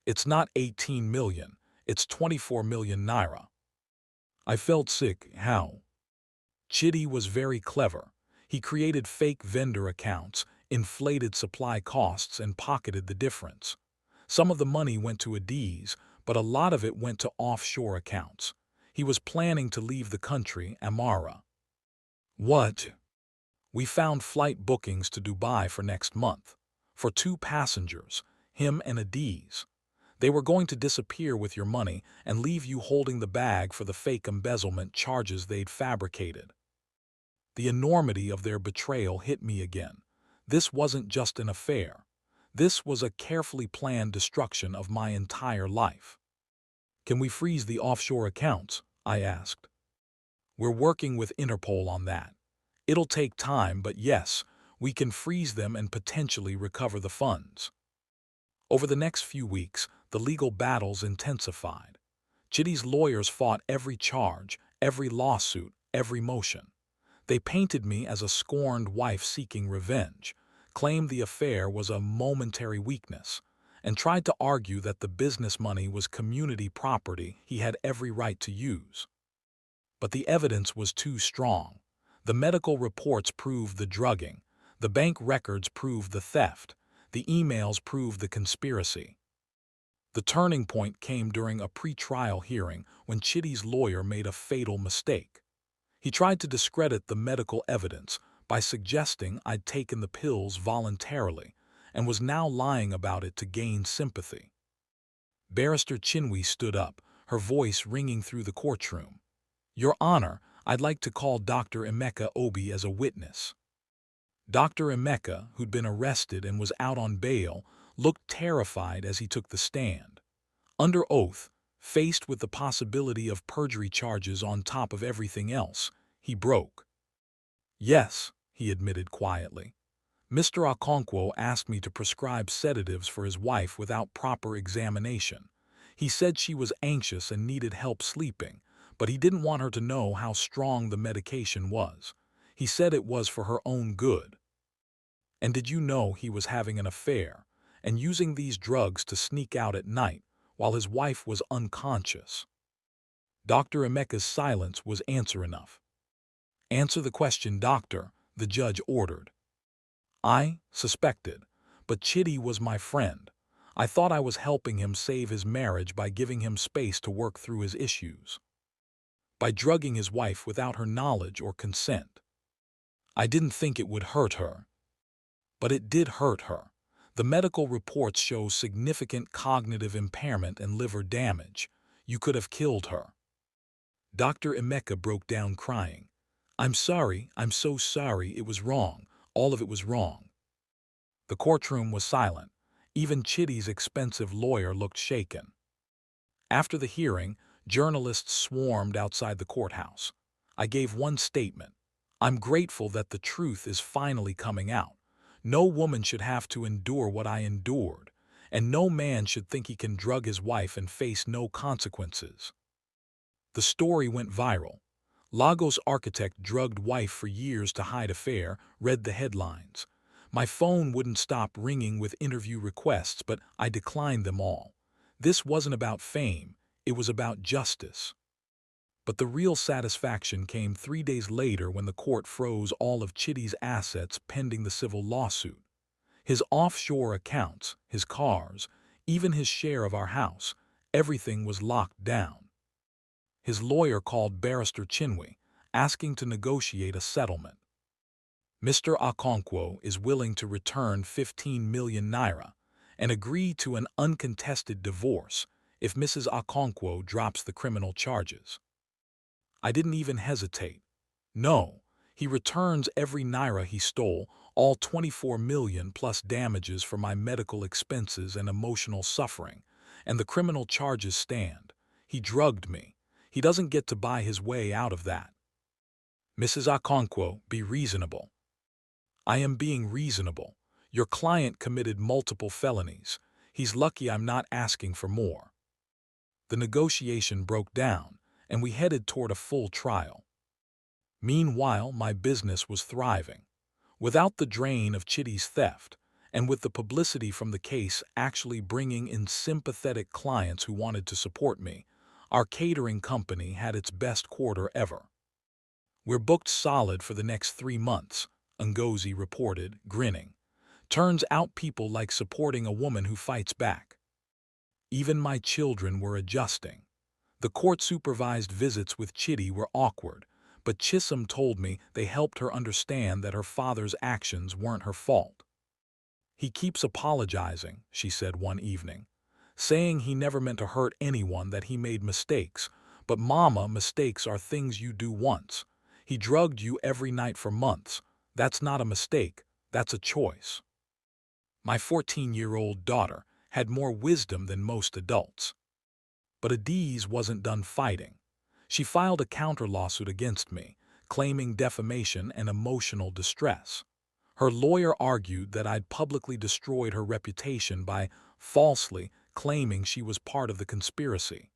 It's not 18 million, it's 24 million naira. I felt sick. How? Chidi was very clever. He created fake vendor accounts, inflated supply costs, and pocketed the difference. Some of the money went to Adiz, but a lot of it went to offshore accounts. He was planning to leave the country, Amara. What? We found flight bookings to Dubai for next month. For 2 passengers, him and Adiz. They were going to disappear with your money and leave you holding the bag for the fake embezzlement charges they'd fabricated. The enormity of their betrayal hit me again. This wasn't just an affair. This was a carefully planned destruction of my entire life. Can we freeze the offshore accounts? I asked. We're working with Interpol on that. It'll take time, but yes, we can freeze them and potentially recover the funds. Over the next few weeks, the legal battles intensified. Chidi's lawyers fought every charge, every lawsuit, every motion. They painted me as a scorned wife seeking revenge, claimed the affair was a momentary weakness, and tried to argue that the business money was community property he had every right to use. But the evidence was too strong. The medical reports proved the drugging, the bank records proved the theft, the emails proved the conspiracy. The turning point came during a pre-trial hearing when Chidi's lawyer made a fatal mistake. He tried to discredit the medical evidence by suggesting I'd taken the pills voluntarily and was now lying about it to gain sympathy. Barrister Chinwe stood up, her voice ringing through the courtroom. Your Honor, I'd like to call Dr. Emeka Obi as a witness. Dr. Emeka, who'd been arrested and was out on bail, looked terrified as he took the stand. Under oath, faced with the possibility of perjury charges on top of everything else, he broke. Yes, he admitted quietly. Mr. Okonkwo asked me to prescribe sedatives for his wife without proper examination. He said she was anxious and needed help sleeping, but he didn't want her to know how strong the medication was. He said it was for her own good. And did you know he was having an affair and using these drugs to sneak out at night while his wife was unconscious? Dr. Emeka's silence was answer enough. Answer the question, doctor, the judge ordered. I suspected, but Chidi was my friend. I thought I was helping him save his marriage by giving him space to work through his issues, by drugging his wife without her knowledge or consent. I didn't think it would hurt her. But it did hurt her. The medical reports show significant cognitive impairment and liver damage. You could have killed her. Dr. Emeka broke down crying. I'm sorry, I'm so sorry, it was wrong. All of it was wrong. The courtroom was silent. Even Chidi's expensive lawyer looked shaken. After the hearing, journalists swarmed outside the courthouse. I gave one statement. I'm grateful that the truth is finally coming out. No woman should have to endure what I endured, and no man should think he can drug his wife and face no consequences. The story went viral. Lagos architect drugged wife for years to hide affair, read the headlines. My phone wouldn't stop ringing with interview requests, but I declined them all. This wasn't about fame, it was about justice. But the real satisfaction came 3 days later when the court froze all of Chitty's assets pending the civil lawsuit. His offshore accounts, his cars, even his share of our house, everything was locked down. His lawyer called Barrister Chinwe, asking to negotiate a settlement. Mr. Okonkwo is willing to return 15 million naira and agree to an uncontested divorce if Mrs. Okonkwo drops the criminal charges. I didn't even hesitate. No, he returns every naira he stole, all 24 million plus damages for my medical expenses and emotional suffering, and the criminal charges stand. He drugged me. He doesn't get to buy his way out of that. Mrs. Okonkwo, be reasonable. I am being reasonable. Your client committed multiple felonies. He's lucky I'm not asking for more. The negotiation broke down, and we headed toward a full trial. Meanwhile, my business was thriving. Without the drain of Chitty's theft, and with the publicity from the case actually bringing in sympathetic clients who wanted to support me, our catering company had its best quarter ever. We're booked solid for the next 3 months, Ngozi reported, grinning. Turns out people like supporting a woman who fights back. Even my children were adjusting. The court-supervised visits with Chitty were awkward, but Chisholm told me they helped her understand that her father's actions weren't her fault. He keeps apologizing, she said one evening, saying he never meant to hurt anyone, that he made mistakes. But Mama, mistakes are things you do once. He drugged you every night for months. That's not a mistake, that's a choice. My 14-year-old daughter had more wisdom than most adults. But Adiz wasn't done fighting. She filed a counter-lawsuit against me, claiming defamation and emotional distress. Her lawyer argued that I'd publicly destroyed her reputation by falsely claiming she was part of the conspiracy.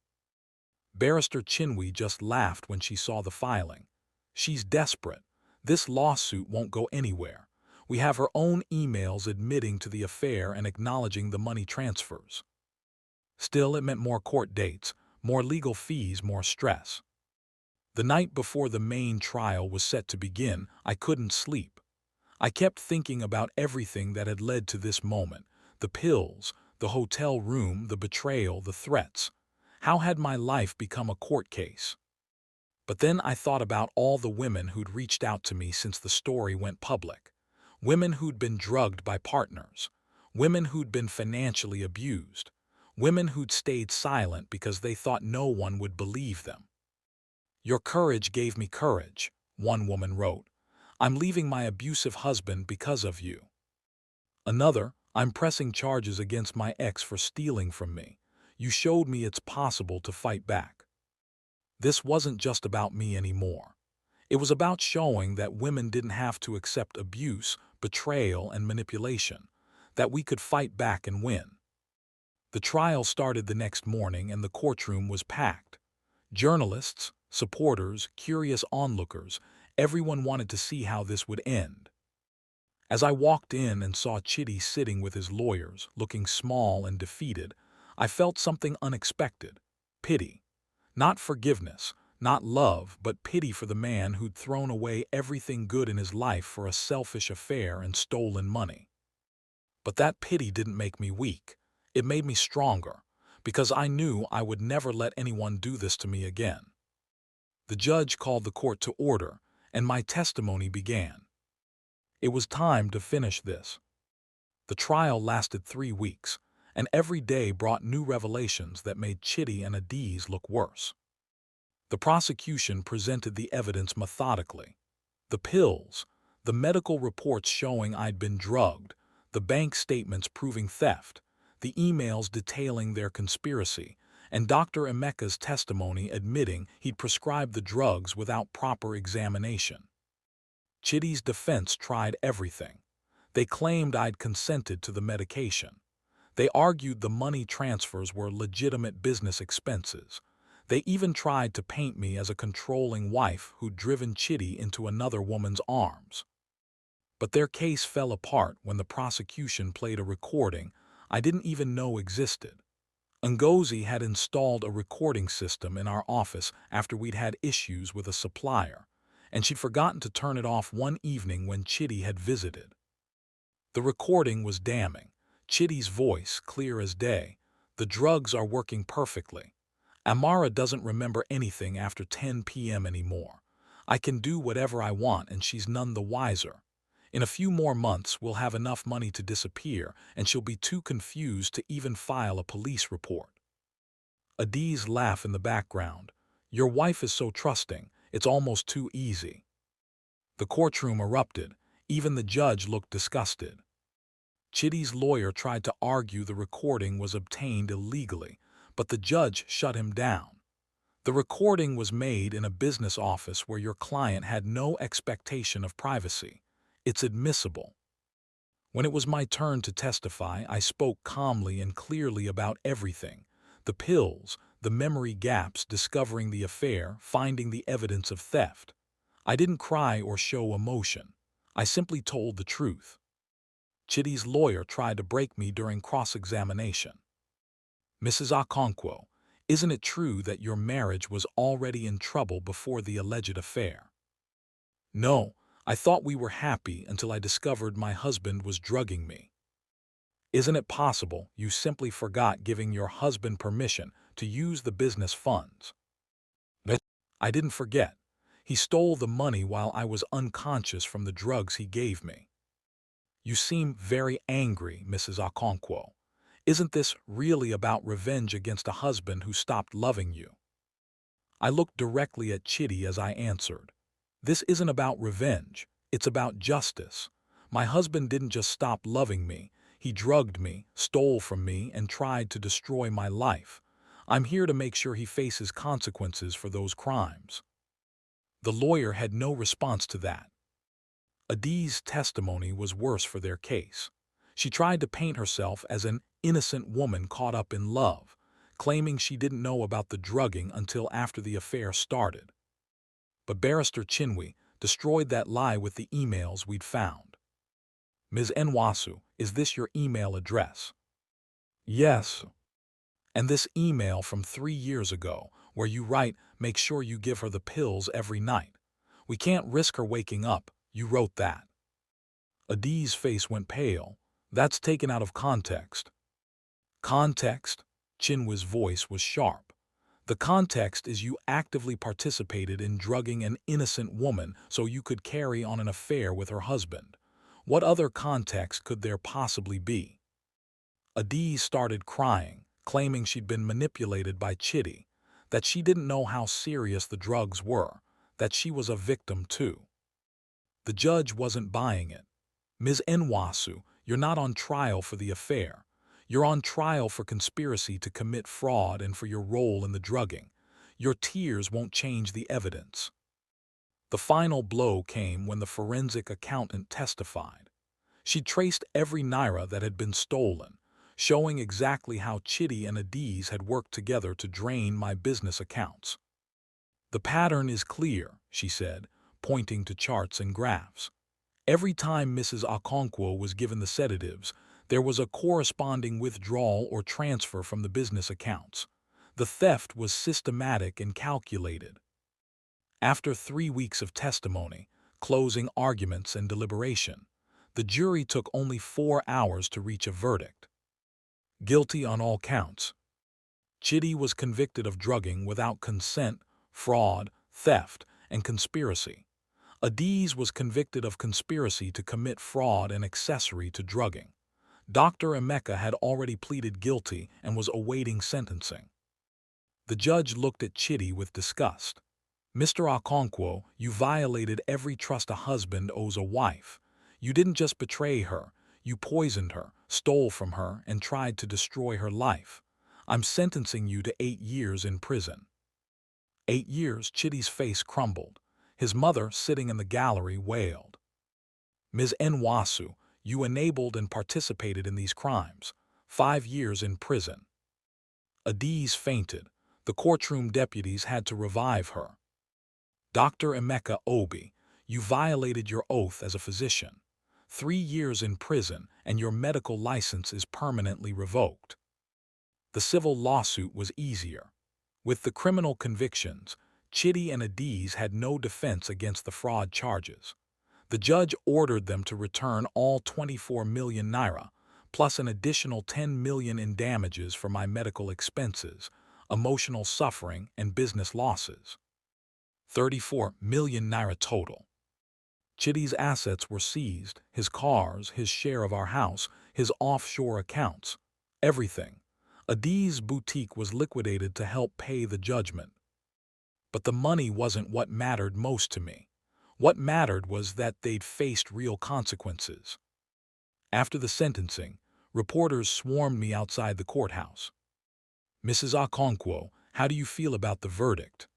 Barrister Chinwe just laughed when she saw the filing. She's desperate. This lawsuit won't go anywhere. We have her own emails admitting to the affair and acknowledging the money transfers. Still, it meant more court dates, more legal fees, more stress. The night before the main trial was set to begin, I couldn't sleep. I kept thinking about everything that had led to this moment: the pills, the hotel room, the betrayal, the threats. How had my life become a court case? But then I thought about all the women who'd reached out to me since the story went public. Women who'd been drugged by partners. Women who'd been financially abused. Women who'd stayed silent because they thought no one would believe them. Your courage gave me courage, one woman wrote. I'm leaving my abusive husband because of you. Another, I'm pressing charges against my ex for stealing from me. You showed me it's possible to fight back. This wasn't just about me anymore. It was about showing that women didn't have to accept abuse, betrayal, and manipulation, that we could fight back and win. The trial started the next morning and the courtroom was packed. Journalists, supporters, curious onlookers, everyone wanted to see how this would end. As I walked in and saw Chitty sitting with his lawyers, looking small and defeated, I felt something unexpected: pity. Not forgiveness, not love, but pity for the man who'd thrown away everything good in his life for a selfish affair and stolen money. But that pity didn't make me weak. It made me stronger, because I knew I would never let anyone do this to me again. The judge called the court to order, and my testimony began. It was time to finish this. The trial lasted 3 weeks, and every day brought new revelations that made Chitty and Adiz look worse. The prosecution presented the evidence methodically. The pills, the medical reports showing I'd been drugged, the bank statements proving theft, the emails detailing their conspiracy, and Dr. Emeka's testimony admitting he'd prescribed the drugs without proper examination. Chitty's defense tried everything. They claimed I'd consented to the medication. They argued the money transfers were legitimate business expenses. They even tried to paint me as a controlling wife who'd driven Chitty into another woman's arms. But their case fell apart when the prosecution played a recording I didn't even know existed. Ngozi had installed a recording system in our office after we'd had issues with a supplier, and she'd forgotten to turn it off one evening when Chitty had visited. The recording was damning. Chitty's voice, clear as day. The drugs are working perfectly. Amara doesn't remember anything after 10 p.m. anymore. I can do whatever I want and she's none the wiser. In a few more months, we'll have enough money to disappear and she'll be too confused to even file a police report. Adi's laugh in the background. Your wife is so trusting, it's almost too easy. The courtroom erupted. Even the judge looked disgusted. Chitty's lawyer tried to argue the recording was obtained illegally, but the judge shut him down. The recording was made in a business office where your client had no expectation of privacy. It's admissible. When it was my turn to testify, I spoke calmly and clearly about everything. The pills, the memory gaps, discovering the affair, finding the evidence of theft. I didn't cry or show emotion. I simply told the truth. Chitty's lawyer tried to break me during cross-examination. Mrs. Okonkwo, isn't it true that your marriage was already in trouble before the alleged affair? No, I thought we were happy until I discovered my husband was drugging me. Isn't it possible you simply forgot giving your husband permission to use the business funds? I didn't forget. He stole the money while I was unconscious from the drugs he gave me. You seem very angry, Mrs. Okonkwo. Isn't this really about revenge against a husband who stopped loving you? I looked directly at Chitty as I answered. This isn't about revenge, it's about justice. My husband didn't just stop loving me, he drugged me, stole from me, and tried to destroy my life. I'm here to make sure he faces consequences for those crimes. The lawyer had no response to that. Adi's testimony was worse for their case. She tried to paint herself as an innocent woman caught up in love, claiming she didn't know about the drugging until after the affair started. But Barrister Chinwe destroyed that lie with the emails we'd found. Ms. Nwasu, is this your email address? Yes. And this email from 3 years ago, where you write, make sure you give her the pills every night. We can't risk her waking up, you wrote that. Adi's face went pale. That's taken out of context. Context? Chinwe's voice was sharp. The context is you actively participated in drugging an innocent woman so you could carry on an affair with her husband. What other context could there possibly be? Adi started crying, claiming she'd been manipulated by Chitty, that she didn't know how serious the drugs were, that she was a victim too. The judge wasn't buying it. Ms. Nwasu, you're not on trial for the affair. You're on trial for conspiracy to commit fraud and for your role in the drugging. Your tears won't change the evidence. The final blow came when the forensic accountant testified. She traced every naira that had been stolen, showing exactly how Chitty and Adiz had worked together to drain my business accounts. The pattern is clear, she said, pointing to charts and graphs. Every time Mrs. Okonkwo was given the sedatives, there was a corresponding withdrawal or transfer from the business accounts. The theft was systematic and calculated. After 3 weeks of testimony, closing arguments and deliberation, the jury took only 4 hours to reach a verdict. Guilty on all counts. Chitty was convicted of drugging without consent, fraud, theft, and conspiracy. Adiz was convicted of conspiracy to commit fraud and accessory to drugging. Dr. Emeka had already pleaded guilty and was awaiting sentencing. The judge looked at Chitty with disgust. Mr. Okonkwo, you violated every trust a husband owes a wife. You didn't just betray her, you poisoned her, stole from her, and tried to destroy her life. I'm sentencing you to 8 years in prison. 8 years, Chitty's face crumbled. His mother, sitting in the gallery, wailed. Ms. Nwasu, you enabled and participated in these crimes. 5 years in prison. Adiz fainted. The courtroom deputies had to revive her. Dr. Emeka Obi, you violated your oath as a physician. 3 years in prison and your medical license is permanently revoked. The civil lawsuit was easier. With the criminal convictions, Chidi and Adiz had no defense against the fraud charges. The judge ordered them to return all 24 million naira, plus an additional 10 million in damages for my medical expenses, emotional suffering, and business losses. 34 million naira total. Chidi's assets were seized, his cars, his share of our house, his offshore accounts, everything. Adiz's boutique was liquidated to help pay the judgment. But the money wasn't what mattered most to me. What mattered was that they'd faced real consequences. After the sentencing, reporters swarmed me outside the courthouse. Mrs. Okonkwo, how do you feel about the verdict?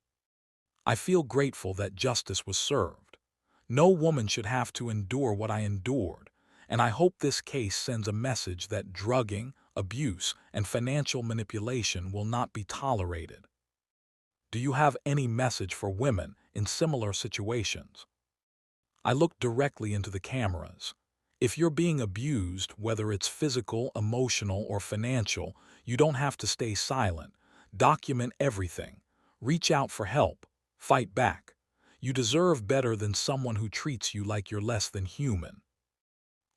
I feel grateful that justice was served. No woman should have to endure what I endured, and I hope this case sends a message that drugging, abuse, and financial manipulation will not be tolerated. Do you have any message for women in similar situations? I looked directly into the cameras. If you're being abused, whether it's physical, emotional, or financial, you don't have to stay silent. Document everything. Reach out for help. Fight back. You deserve better than someone who treats you like you're less than human.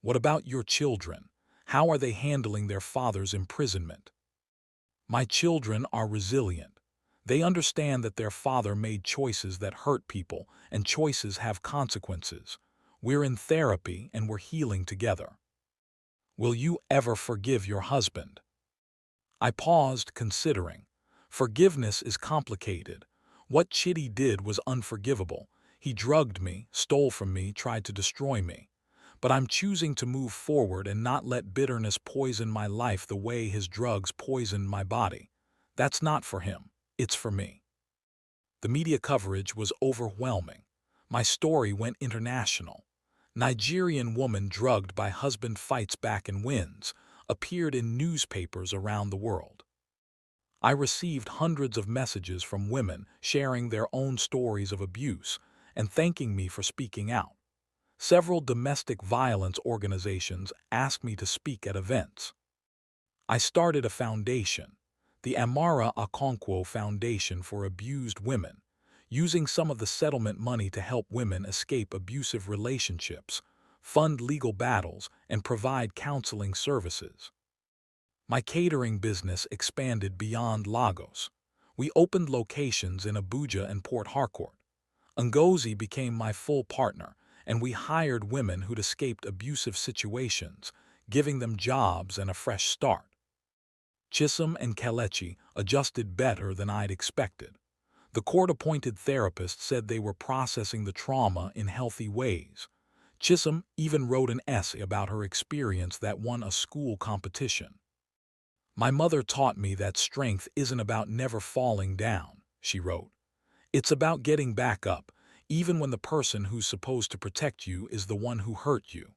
What about your children? How are they handling their father's imprisonment? My children are resilient. They understand that their father made choices that hurt people, and choices have consequences. We're in therapy and we're healing together. Will you ever forgive your husband? I paused, considering. Forgiveness is complicated. What Chidi did was unforgivable. He drugged me, stole from me, tried to destroy me. But I'm choosing to move forward and not let bitterness poison my life the way his drugs poisoned my body. That's not for him. It's for me. The media coverage was overwhelming. My story went international. Nigerian woman drugged by husband fights back and wins appeared in newspapers around the world. I received hundreds of messages from women sharing their own stories of abuse and thanking me for speaking out. Several domestic violence organizations asked me to speak at events. I started a foundation, the Amara Okonkwo Foundation for Abused Women, using some of the settlement money to help women escape abusive relationships, fund legal battles, and provide counseling services. My catering business expanded beyond Lagos. We opened locations in Abuja and Port Harcourt. Ngozi became my full partner, and we hired women who'd escaped abusive situations, giving them jobs and a fresh start. Chisom and Kelechi adjusted better than I'd expected. The court-appointed therapist said they were processing the trauma in healthy ways. Chisom even wrote an essay about her experience that won a school competition. My mother taught me that strength isn't about never falling down, she wrote. It's about getting back up, even when the person who's supposed to protect you is the one who hurt you.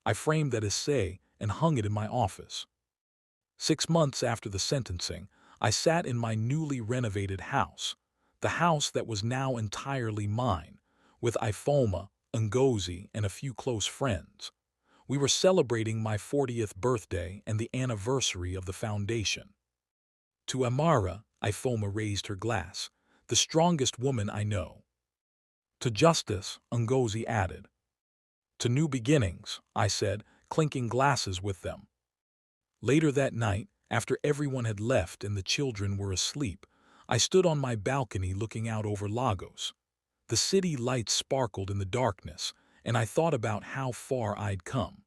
I framed that essay and hung it in my office. 6 months after the sentencing, I sat in my newly renovated house, the house that was now entirely mine, with Ifoma, Ngozi, and a few close friends. We were celebrating my 40th birthday and the anniversary of the foundation. To Amara, Ifoma raised her glass, the strongest woman I know. To justice, Ngozi added. To new beginnings, I said, clinking glasses with them. Later that night, after everyone had left and the children were asleep, I stood on my balcony looking out over Lagos. The city lights sparkled in the darkness, and I thought about how far I'd come.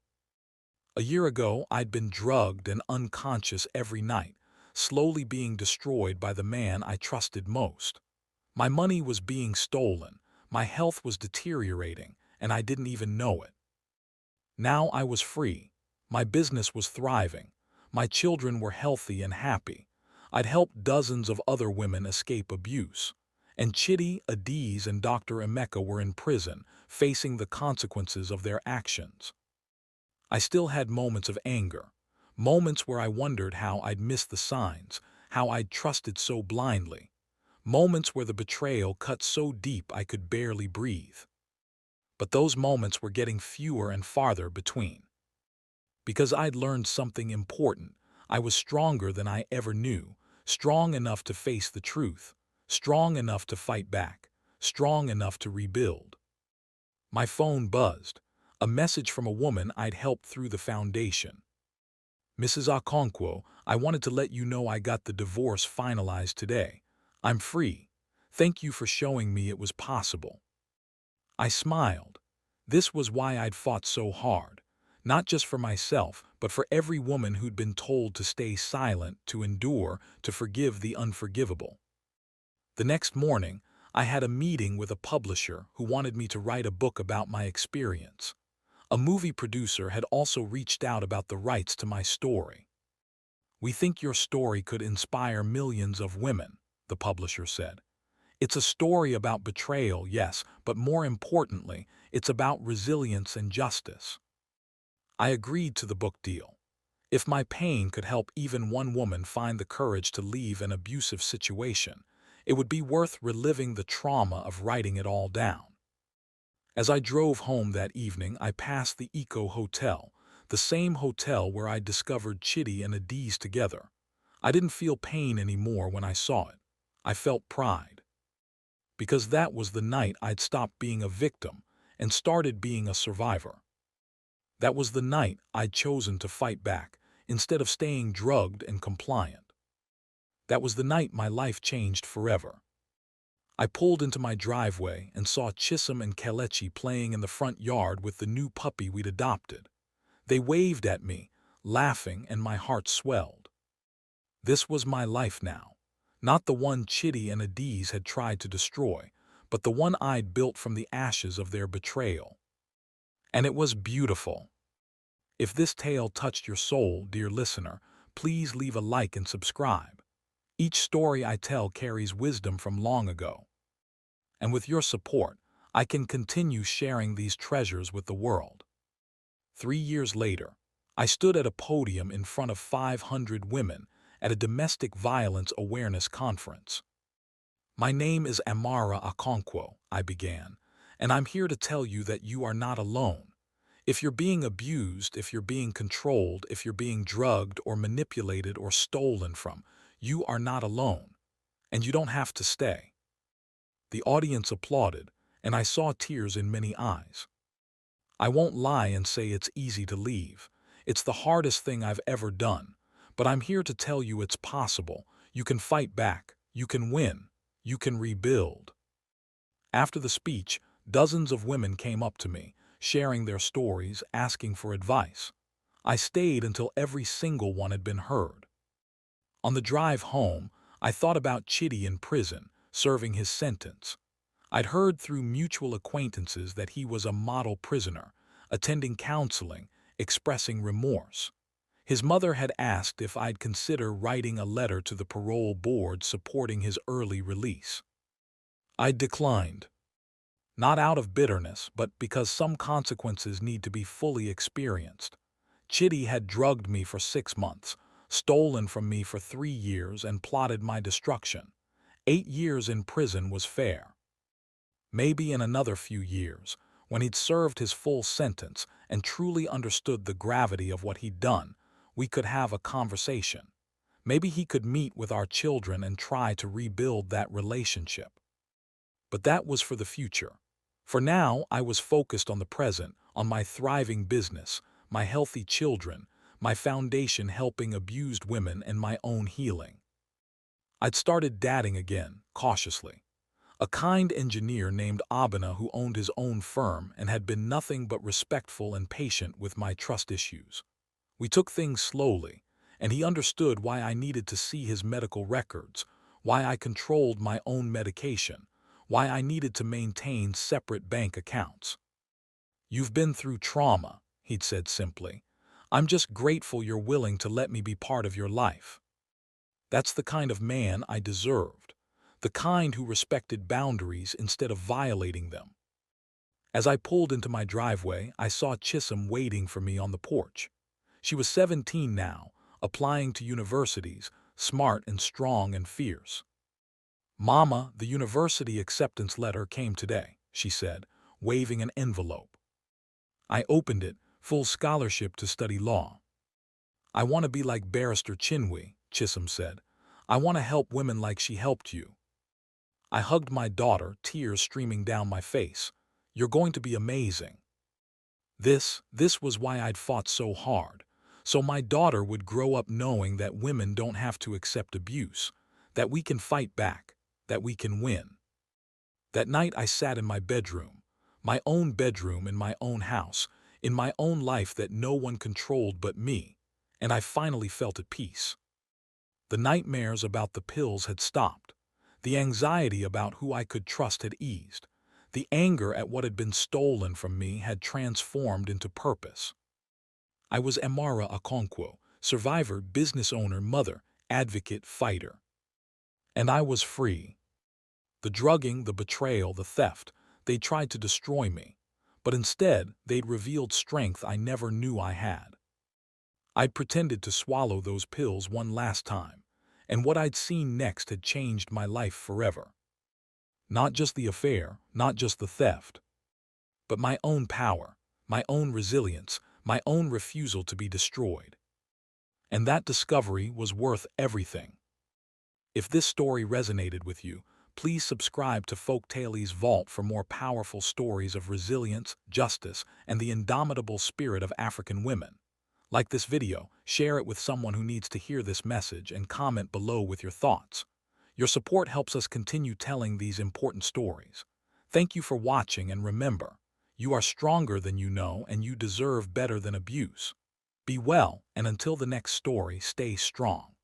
A year ago, I'd been drugged and unconscious every night, slowly being destroyed by the man I trusted most. My money was being stolen, my health was deteriorating, and I didn't even know it. Now I was free. My business was thriving. My children were healthy and happy. I'd helped dozens of other women escape abuse. And Chidi, Adiz, and Dr. Emeka were in prison, facing the consequences of their actions. I still had moments of anger, moments where I wondered how I'd missed the signs, how I'd trusted so blindly. Moments where the betrayal cut so deep I could barely breathe. But those moments were getting fewer and farther between. Because I'd learned something important. I was stronger than I ever knew, strong enough to face the truth, strong enough to fight back, strong enough to rebuild. My phone buzzed, a message from a woman I'd helped through the foundation. "Mrs. Okonkwo, I wanted to let you know I got the divorce finalized today. I'm free. Thank you for showing me it was possible." I smiled. This was why I'd fought so hard. Not just for myself, but for every woman who'd been told to stay silent, to endure, to forgive the unforgivable. The next morning, I had a meeting with a publisher who wanted me to write a book about my experience. A movie producer had also reached out about the rights to my story. "We think your story could inspire millions of women," the publisher said. "It's a story about betrayal, yes, but more importantly, it's about resilience and justice." I agreed to the book deal. If my pain could help even one woman find the courage to leave an abusive situation, it would be worth reliving the trauma of writing it all down. As I drove home that evening, I passed the Eco Hotel, the same hotel where I discovered Chitty and Adiz together. I didn't feel pain anymore when I saw it. I felt pride. Because that was the night I'd stopped being a victim and started being a survivor. That was the night I'd chosen to fight back instead of staying drugged and compliant. That was the night my life changed forever. I pulled into my driveway and saw Chisholm and Kelechi playing in the front yard with the new puppy we'd adopted. They waved at me, laughing, and my heart swelled. This was my life now. Not the one Chitty and Adiz had tried to destroy, but the one I'd built from the ashes of their betrayal. And it was beautiful. If this tale touched your soul, dear listener, please leave a like and subscribe. Each story I tell carries wisdom from long ago. And with your support, I can continue sharing these treasures with the world. 3 years later, I stood at a podium in front of 500 women at a domestic violence awareness conference. "My name is Amara Okonkwo," I began, "and I'm here to tell you that you are not alone. If you're being abused, if you're being controlled, if you're being drugged or manipulated or stolen from, you are not alone, and you don't have to stay." The audience applauded, and I saw tears in many eyes. I won't lie and say it's easy to leave. It's the hardest thing I've ever done. But I'm here to tell you it's possible. You can fight back. You can win. You can rebuild. After the speech, dozens of women came up to me, sharing their stories, asking for advice. I stayed until every single one had been heard. On the drive home, I thought about Chitty in prison, serving his sentence. I'd heard through mutual acquaintances that he was a model prisoner, attending counseling, expressing remorse. His mother had asked if I'd consider writing a letter to the parole board supporting his early release. I declined. Not out of bitterness, but because some consequences need to be fully experienced. Chitty had drugged me for 6 months, stolen from me for 3 years, and plotted my destruction. 8 years in prison was fair. Maybe in another few years, when he'd served his full sentence and truly understood the gravity of what he'd done, we could have a conversation. Maybe he could meet with our children and try to rebuild that relationship. But that was for the future. For now, I was focused on the present, on my thriving business, my healthy children, my foundation helping abused women, and my own healing. I'd started dating again, cautiously. A kind engineer named Abena who owned his own firm and had been nothing but respectful and patient with my trust issues. We took things slowly, and he understood why I needed to see his medical records, why I controlled my own medication, why I needed to maintain separate bank accounts. "You've been through trauma," he'd said simply. "I'm just grateful you're willing to let me be part of your life." That's the kind of man I deserved, the kind who respected boundaries instead of violating them. As I pulled into my driveway, I saw Chisholm waiting for me on the porch. She was 17 now, applying to universities, smart and strong and fierce. "Mama, the university acceptance letter came today," she said, waving an envelope. I opened it, full scholarship to study law. "I want to be like Barrister Chinwe," Chisholm said. "I want to help women like she helped you." I hugged my daughter, tears streaming down my face. "You're going to be amazing." This was why I'd fought so hard. So my daughter would grow up knowing that women don't have to accept abuse, that we can fight back, that we can win. That night I sat in my own bedroom in my own house, in my own life that no one controlled but me, and I finally felt at peace. The nightmares about the pills had stopped. The anxiety about who I could trust had eased. The anger at what had been stolen from me had transformed into purpose. I was Amara Okonkwo, survivor, business owner, mother, advocate, fighter. And I was free. The drugging, the betrayal, the theft, they tried to destroy me. But instead, they'd revealed strength I never knew I had. I'd pretended to swallow those pills one last time, and what I'd seen next had changed my life forever. Not just the affair, not just the theft, but my own power, my own resilience, my own refusal to be destroyed. And that discovery was worth everything. If this story resonated with you, please subscribe to Folktales Vault for more powerful stories of resilience, justice, and the indomitable spirit of African women. Like this video, share it with someone who needs to hear this message, and comment below with your thoughts. Your support helps us continue telling these important stories. Thank you for watching, and remember, you are stronger than you know, and you deserve better than abuse. Be well, and until the next story, stay strong.